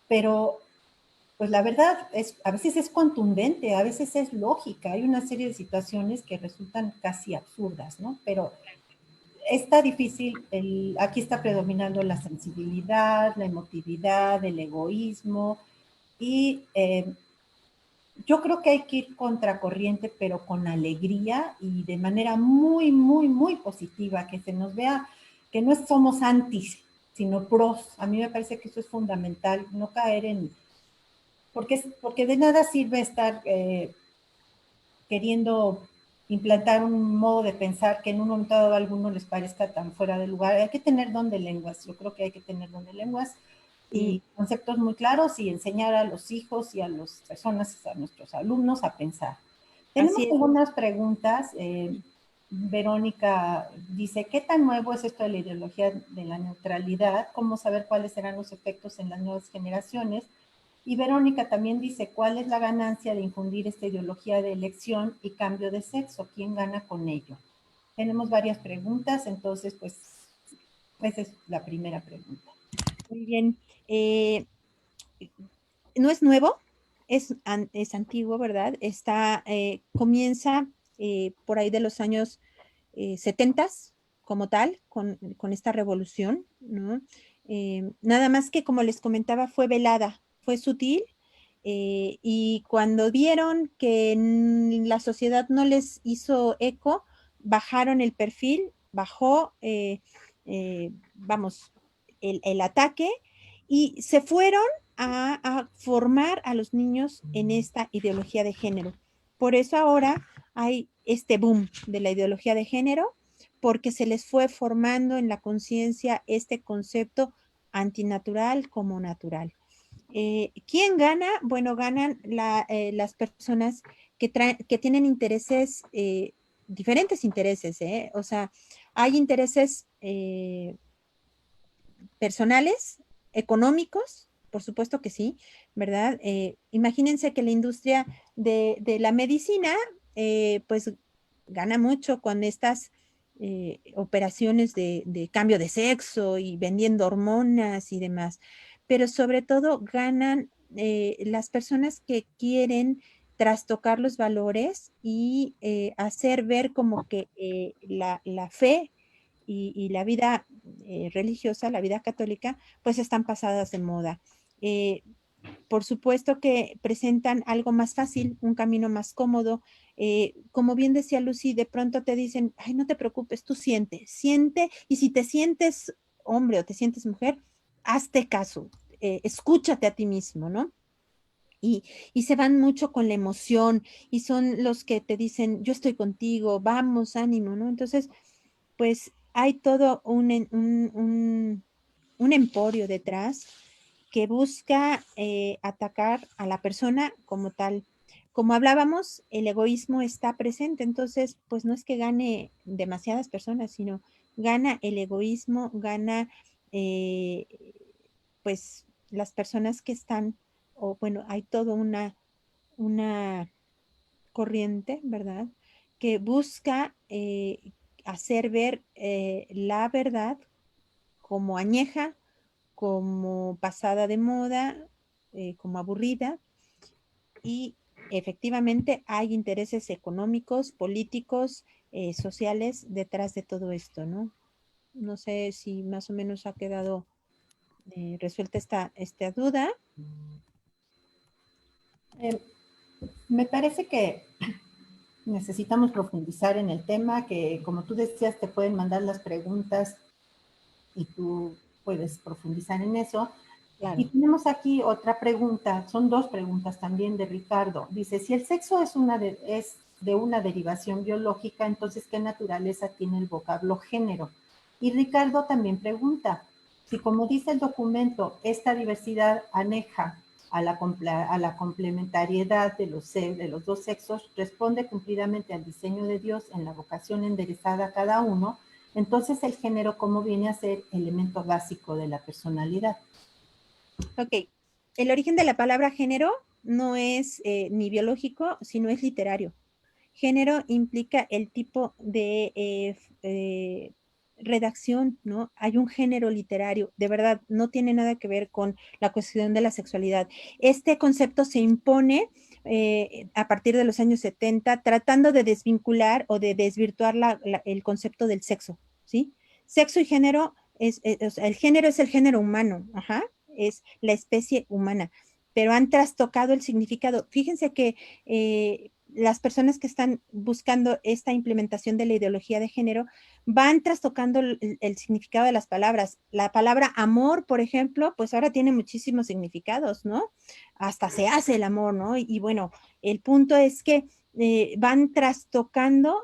pero pues la verdad es, a veces es contundente, a veces es lógica, hay una serie de situaciones que resultan casi absurdas, ¿no? Pero está difícil, aquí está predominando la sensibilidad, la emotividad, el egoísmo y yo creo que hay que ir contracorriente, pero con alegría y de manera muy, muy, muy positiva, que se nos vea que no somos antis, sino pros. A mí me parece que eso es fundamental, no caer porque de nada sirve estar queriendo implantar un modo de pensar que en un momento dado a algunos les parezca tan fuera de lugar. Hay que tener don de lenguas, yo creo que hay que tener don de lenguas y conceptos muy claros y enseñar a los hijos y a las personas, a nuestros alumnos a pensar. Tenemos algunas preguntas. Verónica dice, ¿qué tan nuevo es esto de la ideología de la neutralidad? ¿Cómo saber cuáles serán los efectos en las nuevas generaciones? Y Verónica también dice, ¿cuál es la ganancia de infundir esta ideología de elección y cambio de sexo? ¿Quién gana con ello? Tenemos varias preguntas, entonces, pues, esa es la primera pregunta. Muy bien. No es nuevo, es antiguo, ¿verdad? Comienza por ahí de los años 70 como tal, con esta revolución, ¿no? Nada más que, como les comentaba, fue velada, fue sutil, y cuando vieron que la sociedad no les hizo eco, bajaron el perfil, bajó, vamos, el ataque, y se fueron a formar a los niños en esta ideología de género. Por eso ahora hay este boom de la ideología de género, porque se les fue formando en la conciencia este concepto antinatural como natural. ¿Quién gana? Bueno, ganan las personas que tienen intereses, diferentes intereses, ¿eh? O sea, hay intereses personales, económicos, por supuesto que sí, ¿verdad? Imagínense que la industria de la medicina, pues gana mucho con estas operaciones de cambio de sexo y vendiendo hormonas y demás, pero sobre todo ganan las personas que quieren trastocar los valores y hacer ver como que la fe y la vida religiosa, la vida católica, pues están pasadas de moda. Eh, por supuesto que presentan algo más fácil, un camino más cómodo. Como bien decía Lucy, de pronto te dicen, ay, no te preocupes, tú siente, y si te sientes hombre o te sientes mujer, hazte caso, escúchate a ti mismo, ¿no? Y se van mucho con la emoción y son los que te dicen, yo estoy contigo, vamos, ánimo, ¿no? Entonces, pues hay todo un emporio detrás que busca atacar a la persona como tal. Como hablábamos, el egoísmo está presente, entonces, pues no es que gane demasiadas personas, sino gana el egoísmo, gana, eh, pues, las personas que están, o bueno, hay toda una corriente, ¿verdad? Que busca hacer ver la verdad como añeja, como pasada de moda, como aburrida, y efectivamente hay intereses económicos, políticos, sociales detrás de todo esto, ¿no? No sé si más o menos ha quedado resuelta esta duda. Eh, Me parece que necesitamos profundizar en el tema, que como tú decías, te pueden mandar las preguntas y tú puedes profundizar en eso. Claro. Y tenemos aquí otra pregunta, son dos preguntas también de Ricardo. Dice, si el sexo es de una derivación biológica, entonces, ¿qué naturaleza tiene el vocablo género? Y Ricardo también pregunta, si como dice el documento, esta diversidad aneja a la complementariedad de los dos sexos, responde cumplidamente al diseño de Dios en la vocación enderezada a cada uno, entonces el género, ¿cómo viene a ser elemento básico de la personalidad? Ok, el origen de la palabra género no es ni biológico, sino es literario. Género implica el tipo de redacción, ¿no? Hay un género literario, de verdad, no tiene nada que ver con la cuestión de la sexualidad. Este concepto se impone a partir de los años 70, tratando de desvincular o de desvirtuar el concepto del sexo, ¿sí? Sexo y género, o sea, el género es el género humano, ajá, es la especie humana, pero han trastocado el significado. Fíjense que las personas que están buscando esta implementación de la ideología de género van trastocando el significado de las palabras. La palabra amor, por ejemplo, pues ahora tiene muchísimos significados, ¿no? Hasta se hace el amor, ¿no? Y bueno, el punto es que van trastocando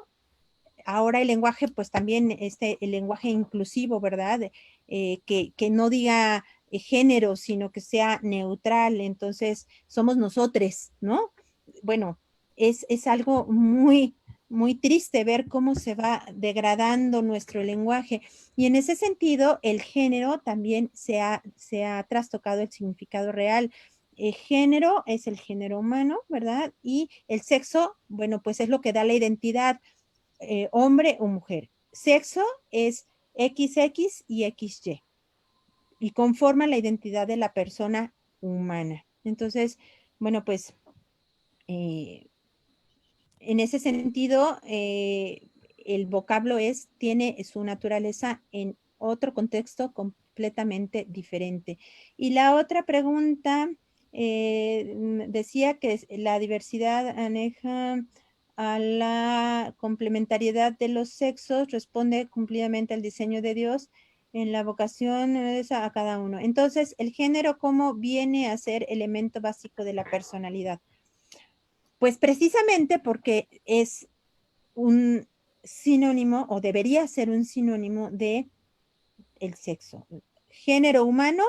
ahora el lenguaje, pues también el lenguaje inclusivo, ¿verdad? Que no diga género, sino que sea neutral. Entonces, somos nosotros, ¿no? Bueno, es algo muy triste ver cómo se va degradando nuestro lenguaje. Y en ese sentido, el género también se ha trastocado el significado real. El género es el género humano, ¿verdad? Y el sexo, bueno, pues es lo que da la identidad, hombre o mujer. Sexo es XX y XY y conforma la identidad de la persona humana. Entonces, bueno, pues eh, en ese sentido, el vocablo tiene su naturaleza en otro contexto completamente diferente. Y la otra pregunta decía que la diversidad aneja a la complementariedad de los sexos, responde cumplidamente al diseño de Dios en la vocación a cada uno. Entonces, el género, ¿cómo viene a ser elemento básico de la personalidad? Pues precisamente porque es un sinónimo, o debería ser un sinónimo de el sexo. Género humano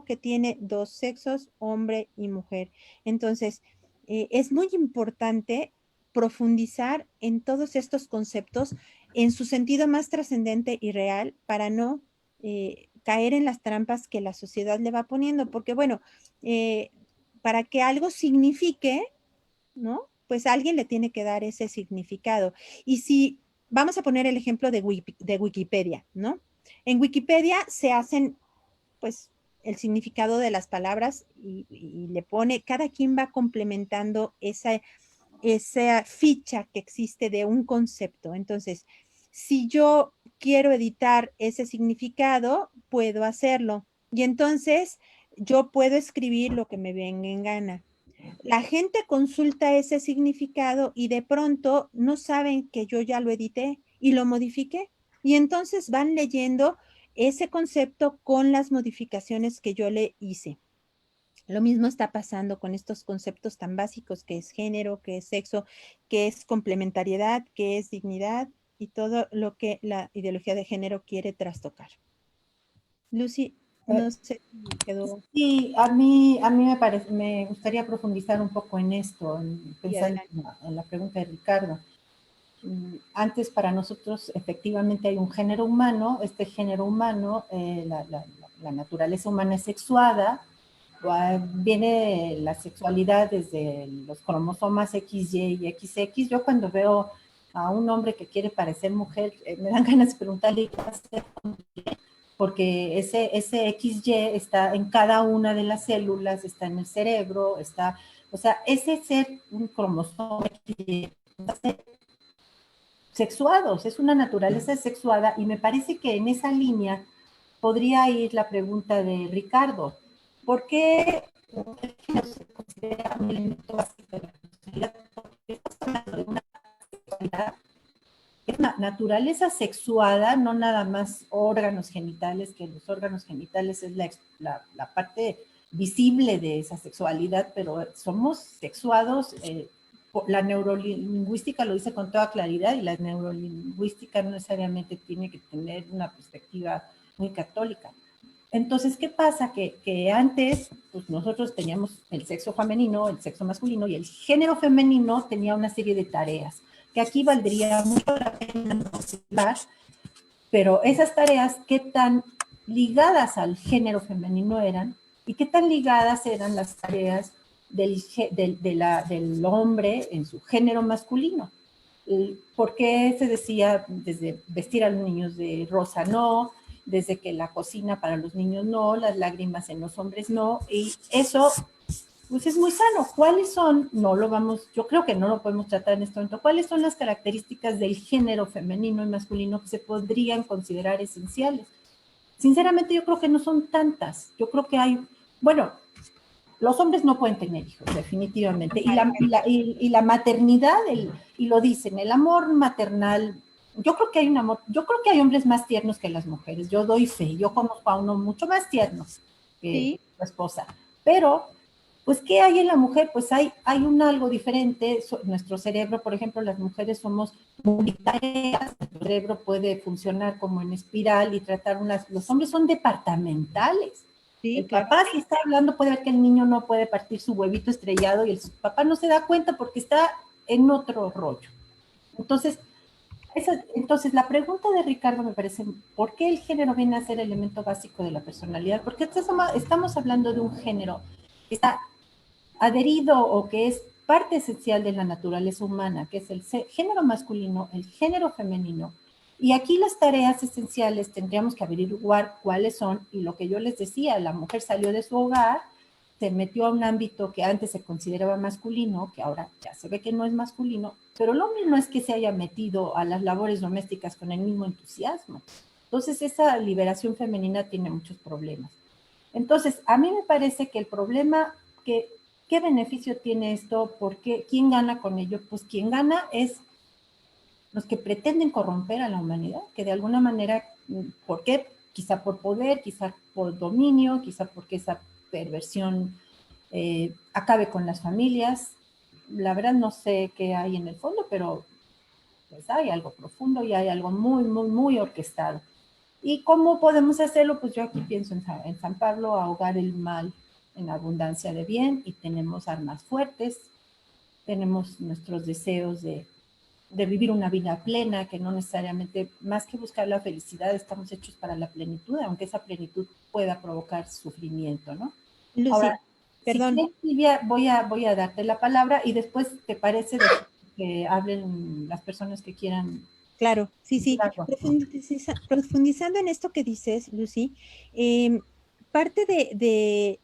que tiene dos sexos, hombre y mujer. Entonces, es muy importante profundizar en todos estos conceptos en su sentido más trascendente y real para no caer en las trampas que la sociedad le va poniendo, porque bueno, para que algo signifique, ¿no? Pues alguien le tiene que dar ese significado. Y si vamos a poner el ejemplo de Wikipedia, ¿no? En Wikipedia se hacen, pues, el significado de las palabras y le pone, cada quien va complementando esa ficha que existe de un concepto. Entonces, si yo quiero editar ese significado, puedo hacerlo. Y entonces yo puedo escribir lo que me venga en gana. La gente consulta ese significado y de pronto no saben que yo ya lo edité y lo modifiqué. Y entonces van leyendo ese concepto con las modificaciones que yo le hice. Lo mismo está pasando con estos conceptos tan básicos que es género, que es sexo, que es complementariedad, que es dignidad y todo lo que la ideología de género quiere trastocar. Lucy, no sé si quedó. Sí, a mí me gustaría profundizar un poco en esto, pensando en la pregunta de Ricardo. Antes para nosotros efectivamente hay un género humano, este género humano, la naturaleza humana es sexuada, viene la sexualidad desde los cromosomas XY y XX. Yo cuando veo a un hombre que quiere parecer mujer, me dan ganas de preguntarle qué hacer, porque ese XY está en cada una de las células, está en el cerebro, o sea, ese ser un cromosoma XY, sexuados, es una naturaleza sexuada, y me parece que en esa línea podría ir la pregunta de Ricardo. ¿Por qué el género se considera un elemento básico de la personalidad? Porque estamos hablando de una sexualidad, es una naturaleza sexuada, no nada más órganos genitales, que los órganos genitales es la parte visible de esa sexualidad, pero somos sexuados. La neurolingüística lo dice con toda claridad, y la neurolingüística no necesariamente tiene que tener una perspectiva muy católica. Entonces, ¿qué pasa? Que antes pues nosotros teníamos el sexo femenino, el sexo masculino, y el género femenino tenía una serie de tareas, que aquí valdría mucho la pena no hablar, pero esas tareas, ¿qué tan ligadas al género femenino eran? ¿Y qué tan ligadas eran las tareas del hombre en su género masculino? ¿Por qué se decía desde vestir a los niños de rosa no, desde que la cocina para los niños no, las lágrimas en los hombres no? Y eso pues es muy sano. ¿Cuáles son? Yo creo que no lo podemos tratar en este momento. ¿Cuáles son las características del género femenino y masculino que se podrían considerar esenciales? Sinceramente, yo creo que no son tantas. Yo creo que bueno, los hombres no pueden tener hijos, definitivamente. Y la maternidad, y lo dicen, el amor maternal, yo creo que hay hombres más tiernos que las mujeres. Yo doy fe, yo conozco a uno mucho más tierno que su esposa. Pero pues, ¿qué hay en la mujer? Pues hay algo diferente. Nuestro cerebro, por ejemplo, las mujeres somos multitareas, el cerebro puede funcionar como en espiral y tratar los hombres son departamentales. Sí, el papá, si está hablando, puede ver que el niño no puede partir su huevito estrellado y el papá no se da cuenta porque está en otro rollo. Entonces, la pregunta de Ricardo me parece, ¿por qué el género viene a ser elemento básico de la personalidad? Porque estamos hablando de un género que está adherido o que es parte esencial de la naturaleza humana, que es el género masculino, el género femenino. Y aquí las tareas esenciales tendríamos que averiguar cuáles son, y lo que yo les decía, la mujer salió de su hogar, se metió a un ámbito que antes se consideraba masculino, que ahora ya se ve que no es masculino, pero el hombre no es que se haya metido a las labores domésticas con el mismo entusiasmo. Entonces, esa liberación femenina tiene muchos problemas. Entonces, a mí me parece que el problema, ¿qué beneficio tiene esto? ¿Quién gana con ello? Pues quien gana es los que pretenden corromper a la humanidad, que de alguna manera, ¿por qué? Quizá por poder, quizá por dominio, quizá porque esa perversión acabe con las familias. La verdad no sé qué hay en el fondo, pero pues hay algo profundo y hay algo muy, muy, muy orquestado. ¿Y cómo podemos hacerlo? Pues yo aquí pienso en San Pablo, ahogar el mal en abundancia de bien, y tenemos armas fuertes, tenemos nuestros deseos de vivir una vida plena, que no necesariamente, más que buscar la felicidad, estamos hechos para la plenitud, aunque esa plenitud pueda provocar sufrimiento, ¿no? Lucy, Ahora, si perdón. quieres, Silvia, voy a darte la palabra y después, ¿te parece que hablen las personas que quieran? Claro, sí, sí. Claro. Profundizando en esto que dices, Lucy, parte de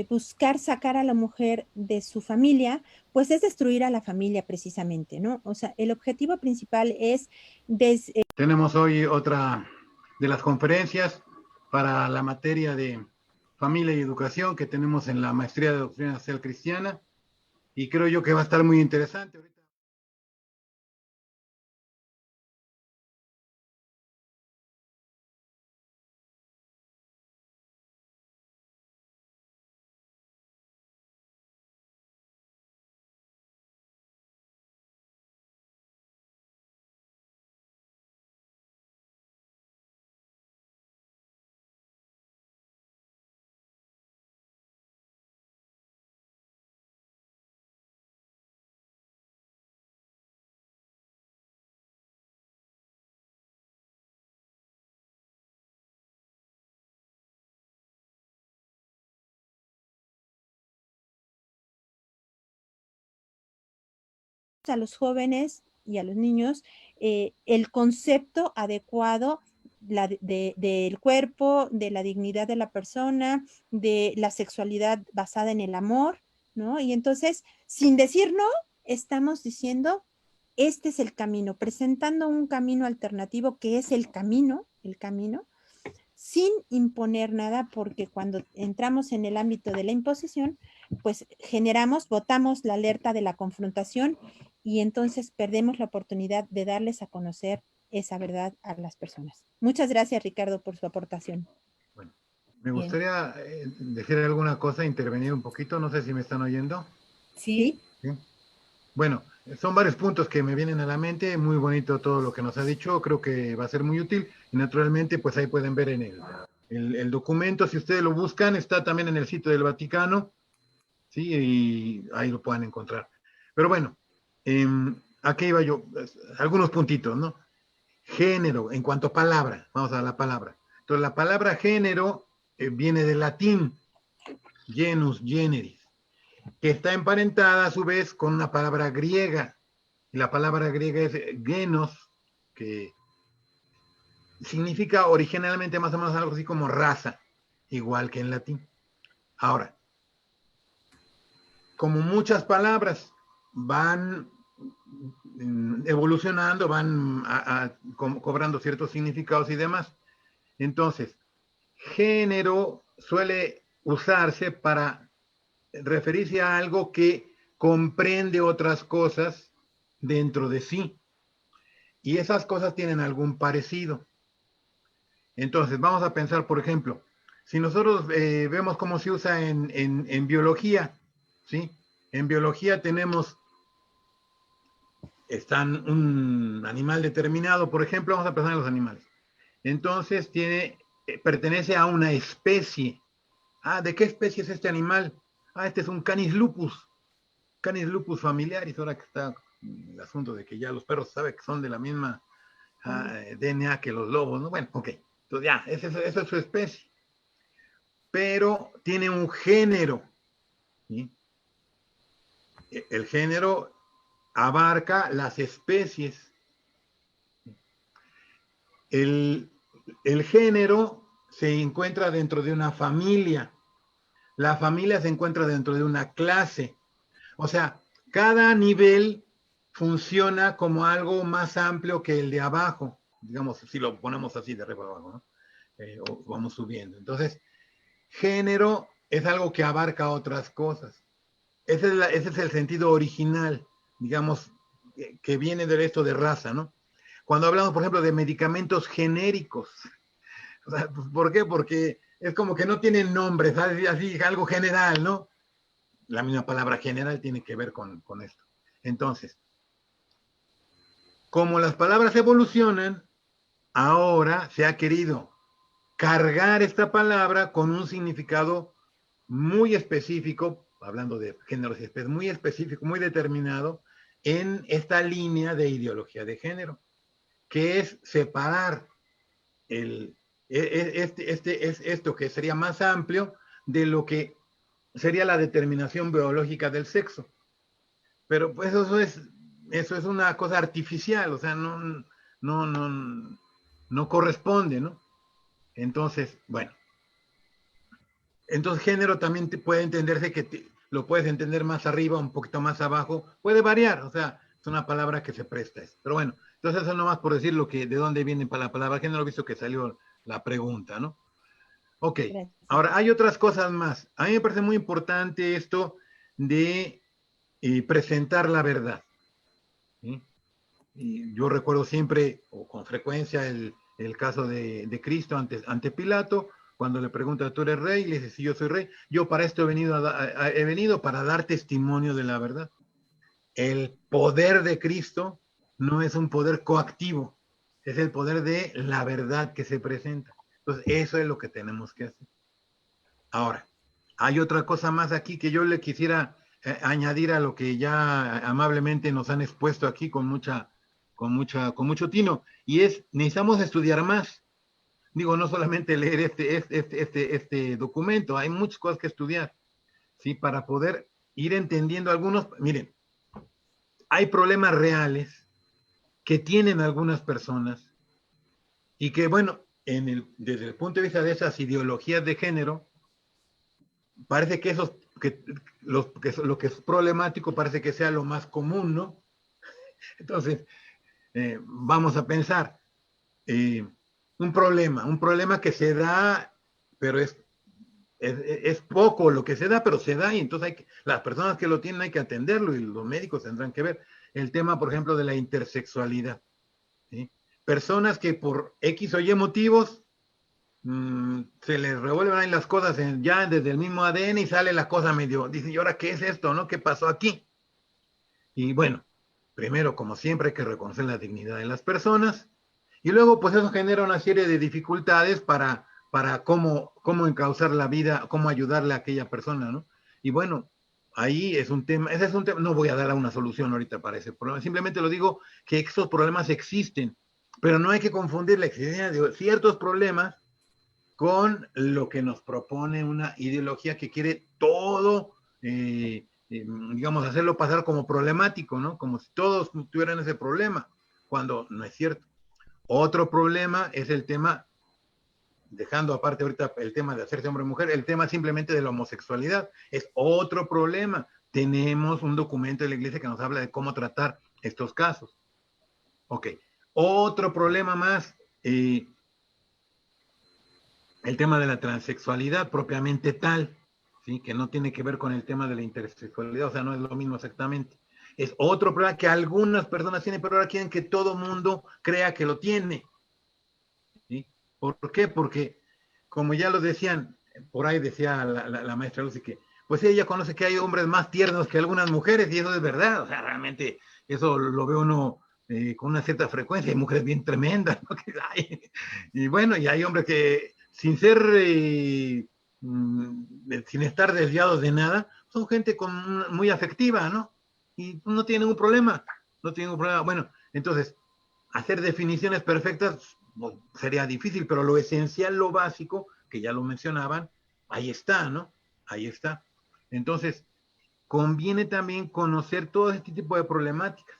buscar sacar a la mujer de su familia, pues es destruir a la familia precisamente, ¿no? O sea, el objetivo principal es Tenemos hoy otra de las conferencias para la materia de familia y educación que tenemos en la maestría de doctrina social cristiana, y creo yo que va a estar muy interesante. a los jóvenes y a los niños el concepto adecuado del cuerpo, de la dignidad de la persona, de la sexualidad basada en el amor, ¿no? Y entonces, sin decir no, estamos diciendo, este es el camino, presentando un camino alternativo que es el camino, sin imponer nada, porque cuando entramos en el ámbito de la imposición, pues votamos la alerta de la confrontación, y entonces perdemos la oportunidad de darles a conocer esa verdad a las personas. Muchas gracias, Ricardo, por su aportación. Bueno, me Bien. gustaría decir alguna cosa, intervenir un poquito, no sé si me están oyendo. Sí. ¿Sí? Bueno, son varios puntos que me vienen a la mente, muy bonito todo lo que nos ha dicho, creo que va a ser muy útil, y naturalmente pues ahí pueden ver en el documento, si ustedes lo buscan, está también en el sitio del Vaticano, ¿sí? Y ahí lo pueden encontrar. Pero bueno, aquí iba yo, algunos puntitos, ¿no? Género, en cuanto a palabra, vamos a la palabra. Entonces la palabra género viene del latín, genus, generis, que está emparentada a su vez con una palabra griega, y la palabra griega es genos, que significa originalmente más o menos algo así como raza, igual que en latín. Ahora, como muchas palabras van evolucionando, van cobrando ciertos significados y demás, entonces, género suele usarse para referirse a algo que comprende otras cosas dentro de sí, y esas cosas tienen algún parecido. Entonces, vamos a pensar, por ejemplo, si nosotros vemos cómo se usa en biología, ¿sí? En biología tenemos, están un animal determinado, por ejemplo, vamos a pensar en los animales. Entonces, pertenece a una especie. Ah, ¿de qué especie es este animal? Ah, este es un Canis lupus familiaris, ahora que está el asunto de que ya los perros saben que son de la misma DNA que los lobos, ¿no? Bueno, ok, entonces ya, esa es su especie. Pero tiene un género, ¿sí? El género abarca las especies. El género se encuentra dentro de una familia. La familia se encuentra dentro de una clase. O sea, cada nivel funciona como algo más amplio que el de abajo. digamos, si lo ponemos así de arriba abajo, ¿no? O vamos subiendo. Entonces, género es algo que abarca otras cosas. Ese es el sentido original, digamos, que viene de esto de raza, ¿no? Cuando hablamos, por ejemplo, de medicamentos genéricos, o sea, ¿por qué? Porque es como que no tienen nombre, ¿sabes? Así, algo general, ¿no? La misma palabra general tiene que ver con esto. Entonces, como las palabras evolucionan, ahora se ha querido cargar esta palabra con un significado muy específico, hablando de géneros y especies, muy específico, muy determinado, en esta línea de ideología de género, que es separar esto que sería más amplio de lo que sería la determinación biológica del sexo. Pero pues eso es una cosa artificial, o sea, no corresponde, ¿no? Entonces, bueno. Entonces, género también puede entenderse que lo puedes entender más arriba, un poquito más abajo, puede variar, o sea, es una palabra que se presta. Pero bueno, entonces eso nomás por decir de dónde viene la palabra género, visto que salió la pregunta, ¿no? Ok, Gracias. ahora hay otras cosas más. A mí me parece muy importante esto de presentar la verdad. ¿Sí? Y yo recuerdo siempre, o con frecuencia, el caso de Cristo ante Pilato, cuando le pregunta, ¿tú eres rey? Y le dice, sí, yo soy rey. Yo para esto he venido para dar testimonio de la verdad. El poder de Cristo no es un poder coactivo, es el poder de la verdad que se presenta. Entonces, eso es lo que tenemos que hacer. Ahora, hay otra cosa más aquí que yo le quisiera añadir a lo que ya amablemente nos han expuesto aquí con mucho tino, y necesitamos estudiar más. Digo, no solamente leer este documento, hay muchas cosas que estudiar, ¿sí? Para poder ir entendiendo algunos. Miren, hay problemas reales que tienen algunas personas y que, bueno, desde el punto de vista de esas ideologías de género, parece que lo que es problemático parece que sea lo más común, ¿no? Entonces, vamos a pensar, un problema que se da, pero es poco lo que se da, pero se da, y entonces las personas que lo tienen hay que atenderlo y los médicos tendrán que ver. El tema, por ejemplo, de la intersexualidad, ¿sí? Personas que por X o Y motivos se les revuelven ahí las cosas ya desde el mismo ADN y sale la cosa medio, dicen, ¿y ahora qué es esto, no? ¿Qué pasó aquí? Y bueno, primero, como siempre, hay que reconocer la dignidad de las personas, y luego, pues eso genera una serie de dificultades para cómo encauzar la vida, cómo ayudarle a aquella persona, ¿no? Y bueno, ahí ese es un tema, no voy a dar una solución ahorita para ese problema, simplemente lo digo que esos problemas existen, pero no hay que confundir la existencia de ciertos problemas con lo que nos propone una ideología que quiere todo, digamos, hacerlo pasar como problemático, ¿no? Como si todos tuvieran ese problema, cuando no es cierto. Otro problema es el tema, dejando aparte ahorita el tema de hacerse hombre o mujer, el tema simplemente de la homosexualidad, es otro problema. Tenemos un documento de la iglesia que nos habla de cómo tratar estos casos. Ok, otro problema más, el tema de la transexualidad propiamente tal, ¿sí? Que no tiene que ver con el tema de la intersexualidad, o sea, no es lo mismo exactamente. Es otro problema que algunas personas tienen, pero ahora quieren que todo mundo crea que lo tiene. ¿Sí? ¿Por qué? Porque, como ya lo decían, por ahí decía la maestra Lucy que, pues ella conoce que hay hombres más tiernos que algunas mujeres, y eso es verdad, o sea, realmente eso lo ve uno con una cierta frecuencia, hay mujeres bien tremendas, ¿no? Y bueno, y hay hombres que sin ser, sin estar desviados de nada, son gente muy afectiva, ¿no? Y no tienen un problema, no tienen un problema. Bueno, entonces, hacer definiciones perfectas pues, sería difícil, pero lo esencial, lo básico, que ya lo mencionaban, ahí está, ¿no? Ahí está. Entonces, conviene también conocer todo este tipo de problemáticas,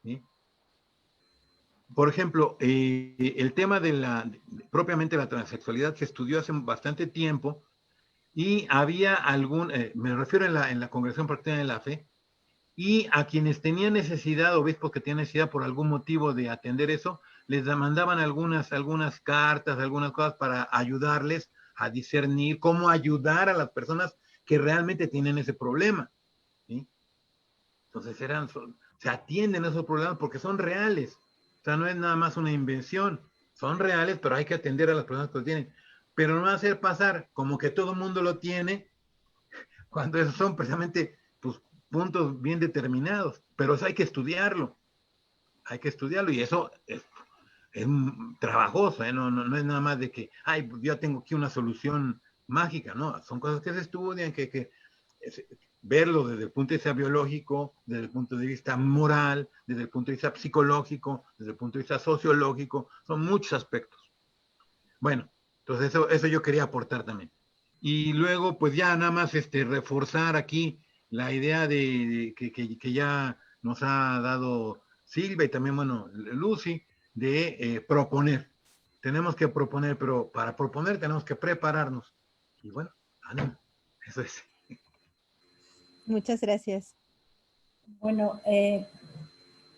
¿sí? Por ejemplo, el tema propiamente la transexualidad se estudió hace bastante tiempo y había me refiero en la Congregación Cristiana de la Fe, y a quienes tenían necesidad, obispos que tenían necesidad por algún motivo de atender eso, les mandaban algunas cartas, algunas cosas para ayudarles a discernir cómo ayudar a las personas que realmente tienen ese problema, ¿sí? Entonces se atienden esos problemas porque son reales. O sea, no es nada más una invención. Son reales, pero hay que atender a las personas que lo tienen. Pero no hacer pasar como que todo el mundo lo tiene, cuando esos son precisamente pues, puntos bien determinados. Pero eso hay que estudiarlo. Hay que estudiarlo y eso es trabajoso, ¿eh? No es nada más de que, ay, pues yo tengo aquí una solución mágica, no, son cosas que se estudian, que verlo desde el punto de vista biológico, desde el punto de vista moral, desde el punto de vista psicológico, desde el punto de vista sociológico, son muchos aspectos. Bueno, entonces eso yo quería aportar también. Y luego, pues ya nada más reforzar aquí la idea de que ya nos ha dado Silvia y también, bueno, Lucy, de proponer. Tenemos que proponer, pero para proponer tenemos que prepararnos. Y bueno, ánimo, eso es. Muchas gracias. Bueno,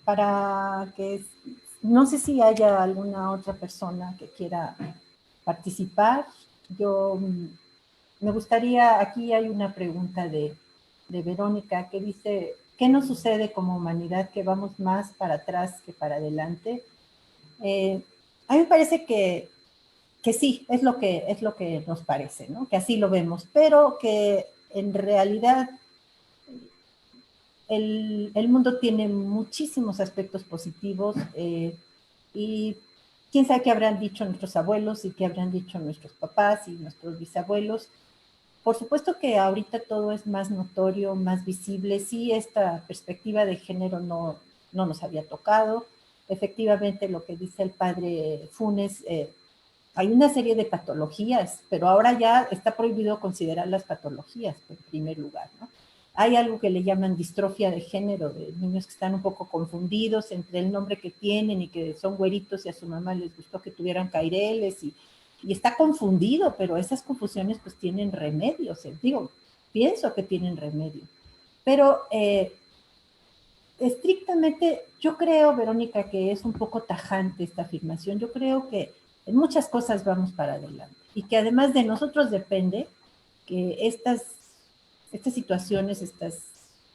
para que, no sé si haya alguna otra persona que quiera participar. Yo me gustaría, aquí hay una pregunta de Verónica que dice, ¿qué nos sucede como humanidad que vamos más para atrás que para adelante? A mí me parece que sí, es lo que nos parece, ¿no? Que así lo vemos, pero que en realidad el mundo tiene muchísimos aspectos positivos y quién sabe qué habrán dicho nuestros abuelos y qué habrán dicho nuestros papás y nuestros bisabuelos. Por supuesto que ahorita todo es más notorio, más visible. Sí, esta perspectiva de género no nos había tocado. Efectivamente, lo que dice el padre Funes, hay una serie de patologías, pero ahora ya está prohibido considerar las patologías en primer lugar, ¿no? Hay algo que le llaman distrofia de género, de niños que están un poco confundidos entre el nombre que tienen y que son güeritos y a su mamá les gustó que tuvieran caireles y está confundido, pero esas confusiones pues tienen remedios, digo, pienso que tienen remedio. Pero estrictamente, yo creo, Verónica, que es un poco tajante esta afirmación. Yo creo que en muchas cosas vamos para adelante y que además de nosotros depende que estas situaciones, estas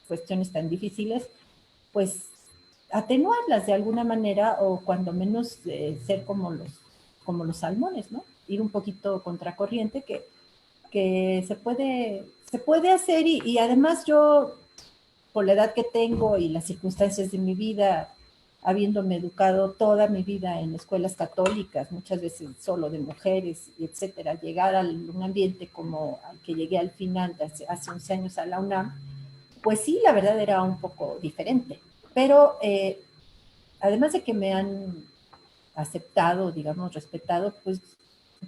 cuestiones tan difíciles, pues atenuarlas de alguna manera o cuando menos ser como los salmones, ¿no? Ir un poquito contracorriente que se puede hacer y además yo, por la edad que tengo y las circunstancias de mi vida, habiéndome educado toda mi vida en escuelas católicas, muchas veces solo de mujeres, etcétera, llegar a un ambiente como al que llegué al final, hace 11 años a la UNAM, pues sí, la verdad era un poco diferente. Pero además de que me han aceptado, digamos, respetado, pues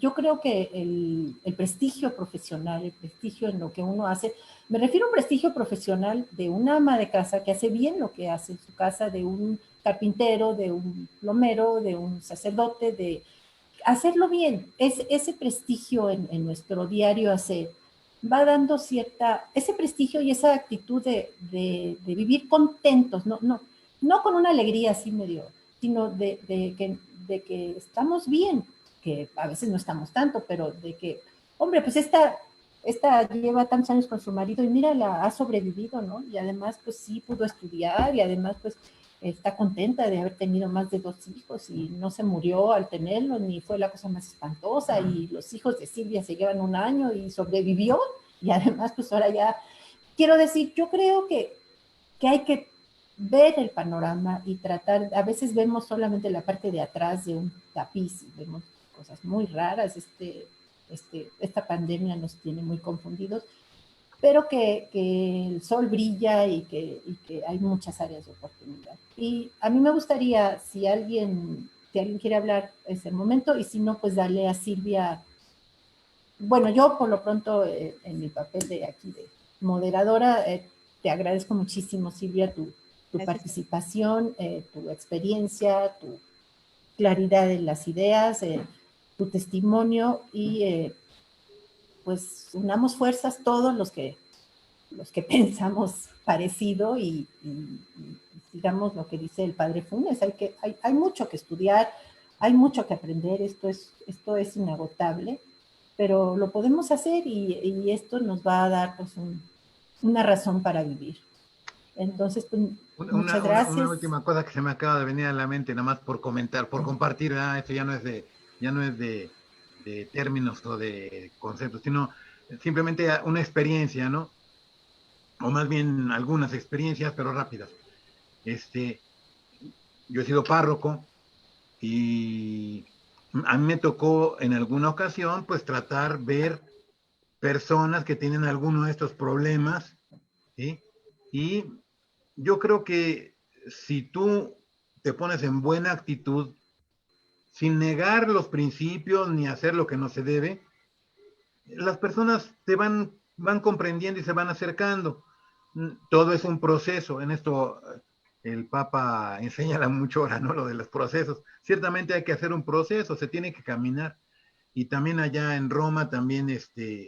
yo creo que el prestigio profesional, el prestigio en lo que uno hace, me refiero a un prestigio profesional de una ama de casa que hace bien lo que hace en su casa, de un carpintero, de un plomero, de un sacerdote, de hacerlo bien. Ese prestigio en nuestro diario hacer va dando ese prestigio y esa actitud de vivir contentos, no con una alegría así medio, sino de que estamos bien, que a veces no estamos tanto, pero de que, hombre, pues esta lleva tantos años con su marido y mira, ha sobrevivido, ¿no? Y además, pues sí pudo estudiar y además, pues está contenta de haber tenido más de 2 hijos y no se murió al tenerlos, ni fue la cosa más espantosa, y los hijos de Silvia se llevan 1 año y sobrevivió, y además, pues ahora ya, quiero decir, yo creo que hay que ver el panorama y tratar, a veces vemos solamente la parte de atrás de un tapiz, y vemos cosas muy raras, esta pandemia nos tiene muy confundidos, pero que el sol brilla y que hay muchas áreas de oportunidad. Y a mí me gustaría, si alguien quiere hablar, es el momento, y si no, pues darle a Silvia. Bueno, yo por lo pronto, en mi papel de aquí de moderadora, te agradezco muchísimo, Silvia, tu participación, tu experiencia, tu claridad en las ideas, tu testimonio y pues unamos fuerzas todos los que los que pensamos parecido y digamos lo que dice el padre Funes, hay mucho que estudiar, hay mucho que aprender, esto es inagotable, pero lo podemos hacer y esto nos va a dar pues una razón para vivir. Entonces, pues, muchas Una gracias. última cosa que se me acaba de venir a la mente, nada más por comentar, por compartir, ¿verdad? Esto ya no es de términos o de conceptos, sino simplemente una experiencia, ¿no? O más bien algunas experiencias, pero rápidas. Yo he sido párroco y a mí me tocó en alguna ocasión, pues ver personas que tienen alguno de estos problemas, ¿sí? Y yo creo que si tú te pones en buena actitud, sin negar los principios ni hacer lo que no se debe, las personas van comprendiendo y se van acercando. Todo es un proceso. En esto el Papa enseña mucho ahora, ¿no? Lo de los procesos. Ciertamente hay que hacer un proceso, se tiene que caminar. Y también allá en Roma, también,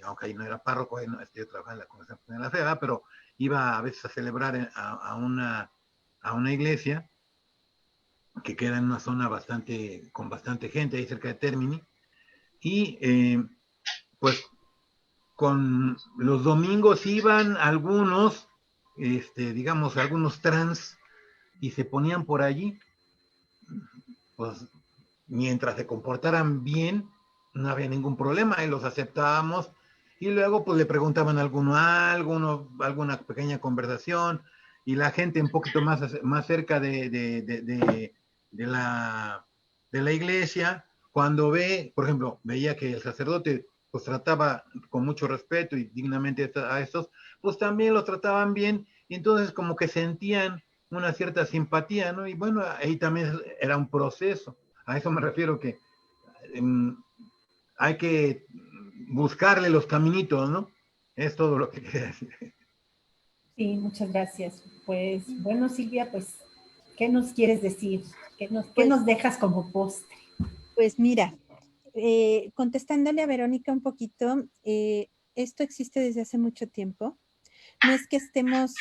aunque ahí no era párroco, no, yo trabajaba en la Congregación de la Fe, ¿verdad? Pero iba a veces a celebrar a una iglesia que queda en una zona con bastante gente, ahí cerca de Termini. Y pues con los domingos iban algunos, digamos, algunos trans y se ponían por allí, pues mientras se comportaran bien, no había ningún problema y los aceptábamos. Y luego pues le preguntaban a alguna pequeña conversación y la gente un poquito más cerca de la iglesia, cuando por ejemplo, veía que el sacerdote pues trataba con mucho respeto y dignamente a estos, pues también los trataban bien y entonces como que sentían una cierta simpatía, ¿no? Y bueno, ahí también era un proceso. A eso me refiero que hay que buscarle los caminitos, ¿no? Es todo lo que quería decir. Sí, muchas gracias. Pues bueno, Silvia, pues, ¿qué nos quieres decir? ¿Qué nos dejas como postre? Pues mira, contestándole a Verónica un poquito, esto existe desde hace mucho tiempo. No es que estemos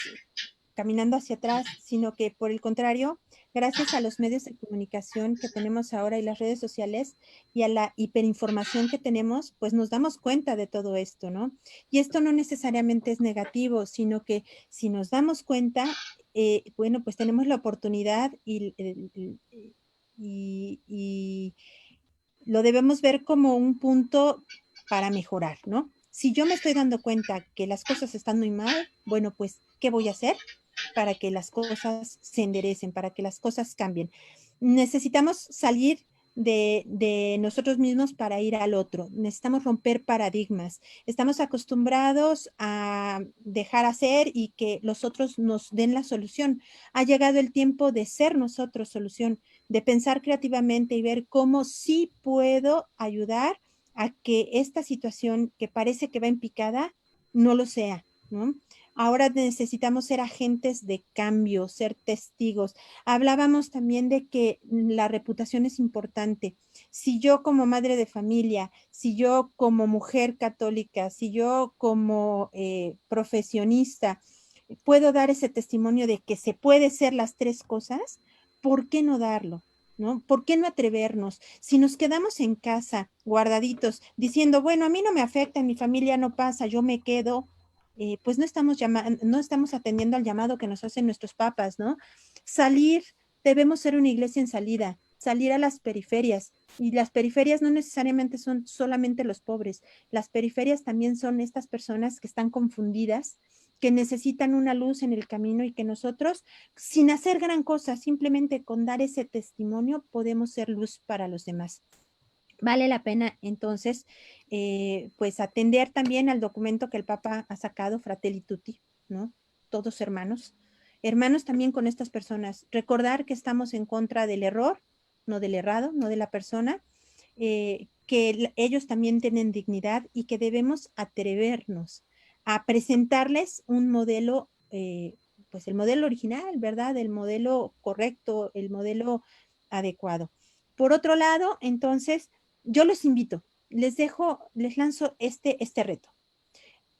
caminando hacia atrás, sino que por el contrario, gracias a los medios de comunicación que tenemos ahora y las redes sociales y a la hiperinformación que tenemos, pues nos damos cuenta de todo esto, ¿no? Y esto no necesariamente es negativo, sino que si nos damos cuenta, bueno, pues tenemos la oportunidad y lo debemos ver como un punto para mejorar, ¿no? Si yo me estoy dando cuenta que las cosas están muy mal, bueno, pues, ¿qué voy a hacer para que las cosas se enderecen, para que las cosas cambien? Necesitamos salir de nosotros mismos para ir al otro. Necesitamos romper paradigmas. Estamos acostumbrados a dejar hacer y que los otros nos den la solución. Ha llegado el tiempo de ser nosotros solución, de pensar creativamente y ver cómo sí puedo ayudar a que esta situación que parece que va en picada no lo sea, ¿no? Ahora necesitamos ser agentes de cambio, ser testigos. Hablábamos también de que la reputación es importante. Si yo como madre de familia, si yo como mujer católica, si yo como profesionista puedo dar ese testimonio de que se puede ser las tres cosas, ¿por qué no darlo? ¿No? ¿Por qué no atrevernos? Si nos quedamos en casa, guardaditos, diciendo, bueno, a mí no me afecta, en mi familia no pasa, yo me quedo, pues no estamos atendiendo al llamado que nos hacen nuestros papas, ¿no? Salir, debemos ser una iglesia en salida, salir a las periferias. Y las periferias no necesariamente son solamente los pobres, las periferias también son estas personas que están confundidas, que necesitan una luz en el camino y que nosotros, sin hacer gran cosa, simplemente con dar ese testimonio, podemos ser luz para los demás. Vale la pena entonces, pues atender también al documento que el Papa ha sacado, Fratelli Tutti, ¿no? Todos hermanos. Hermanos también con estas personas. Recordar que estamos en contra del error, no del errado, no de la persona, que ellos también tienen dignidad y que debemos atrevernos a presentarles un modelo, pues el modelo original, ¿verdad? El modelo correcto, el modelo adecuado. Por otro lado, entonces, yo los invito, les lanzo este reto.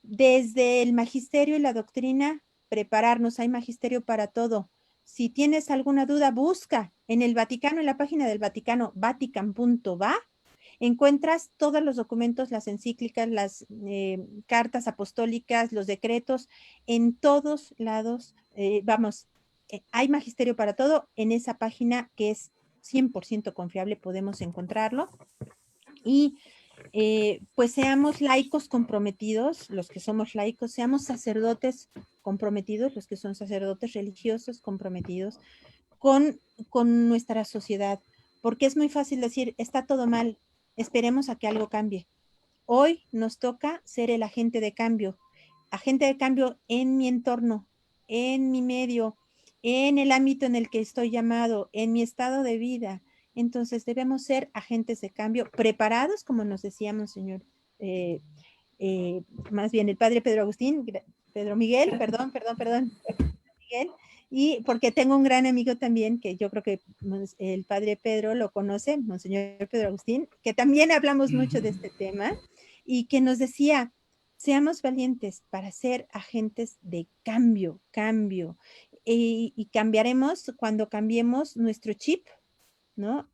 desde el magisterio y la doctrina, prepararnos, hay magisterio para todo. Si tienes alguna duda, busca en el Vaticano, en la página del Vaticano, vatican.va, encuentras todos los documentos, las encíclicas, las cartas apostólicas, los decretos, en todos lados, hay magisterio para todo, en esa página que es 100% confiable podemos encontrarlo. Y pues seamos laicos comprometidos, los que somos laicos, seamos sacerdotes comprometidos, los que son sacerdotes religiosos comprometidos con nuestra sociedad, porque es muy fácil decir, está todo mal, esperemos a que algo cambie. Hoy nos toca ser el agente de cambio en mi entorno, en mi medio, en el ámbito en el que estoy llamado, en mi estado de vida. Entonces debemos ser agentes de cambio preparados, como nos decía Monseñor, más bien el padre Pedro Miguel, Miguel, y porque tengo un gran amigo también, que yo creo que el padre Pedro lo conoce, Monseñor Pedro Agustín, que también hablamos mucho de este tema, y que nos decía, seamos valientes para ser agentes de cambio, y cambiaremos cuando cambiemos nuestro chip, ¿no?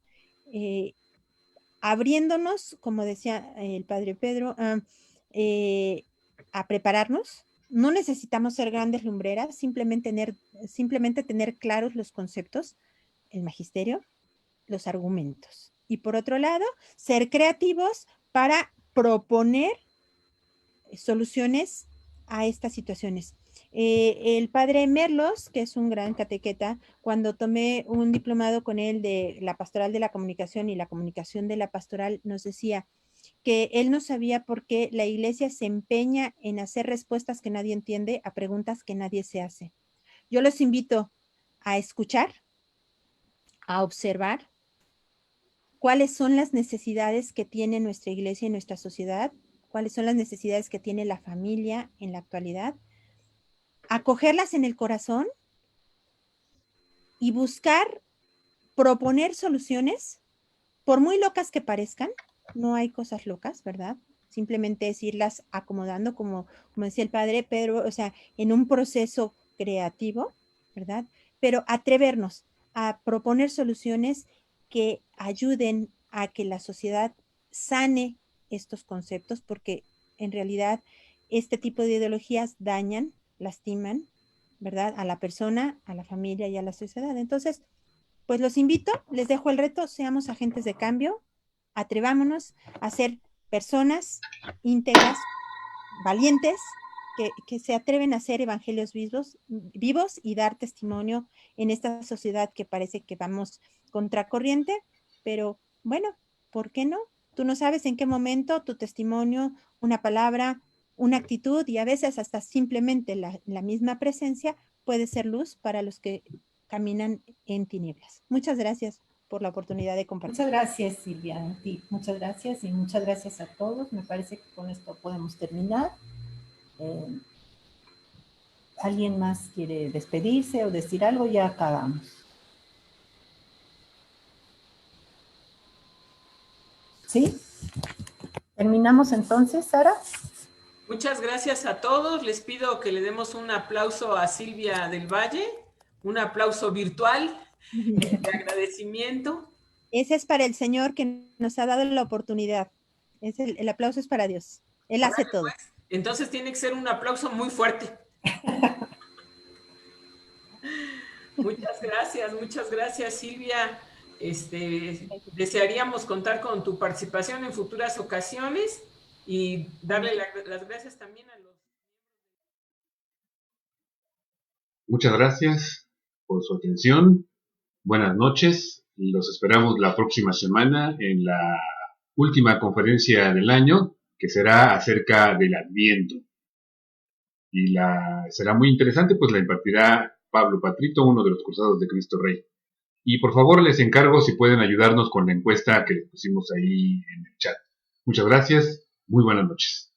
Abriéndonos, como decía el padre Pedro, a prepararnos. No necesitamos ser grandes lumbreras, simplemente tener claros los conceptos, el magisterio, los argumentos. Y por otro lado, ser creativos para proponer soluciones a estas situaciones. El padre Merlos, que es un gran catequeta, cuando tomé un diplomado con él de la pastoral de la comunicación y la comunicación de la pastoral, nos decía que él no sabía por qué la iglesia se empeña en hacer respuestas que nadie entiende a preguntas que nadie se hace. Yo los invito a escuchar, a observar cuáles son las necesidades que tiene nuestra iglesia y nuestra sociedad, cuáles son las necesidades que tiene la familia en la actualidad, acogerlas en el corazón y buscar proponer soluciones, por muy locas que parezcan, no hay cosas locas, ¿verdad? Simplemente es irlas acomodando, como decía el padre Pedro, o sea, en un proceso creativo, ¿verdad? Pero atrevernos a proponer soluciones que ayuden a que la sociedad sane estos conceptos, porque en realidad este tipo de ideologías dañan, lastiman, ¿verdad? A la persona, a la familia y a la sociedad. Entonces, pues los invito, les dejo el reto, seamos agentes de cambio, atrevámonos a ser personas íntegras, valientes, que se atreven a hacer evangelios vivos y dar testimonio en esta sociedad que parece que vamos contracorriente, pero bueno, ¿por qué no? Tú no sabes en qué momento tu testimonio, una palabra, una actitud y a veces hasta simplemente la misma presencia puede ser luz para los que caminan en tinieblas. Muchas gracias por la oportunidad de compartir. Muchas gracias, Silvia. Muchas gracias y muchas gracias a todos. Me parece que con esto podemos terminar. ¿Alguien más quiere despedirse o decir algo? Ya acabamos. ¿Sí? ¿Terminamos entonces, Sara? Muchas gracias a todos. Les pido que le demos un aplauso a Silvia del Valle, un aplauso virtual de agradecimiento. Ese es para el Señor que nos ha dado la oportunidad. El aplauso es para Dios. Él hace todo. Pues, entonces tiene que ser un aplauso muy fuerte. Muchas gracias, Silvia. Desearíamos contar con tu participación en futuras ocasiones y darle las gracias también a los... Muchas gracias por su atención. Buenas noches. Los esperamos la próxima semana en la última conferencia del año, que será acerca del Adviento. Y será muy interesante, pues la impartirá Pablo Patrito, uno de los cruzados de Cristo Rey. Y por favor les encargo si pueden ayudarnos con la encuesta que les pusimos ahí en el chat. Muchas gracias, muy buenas noches.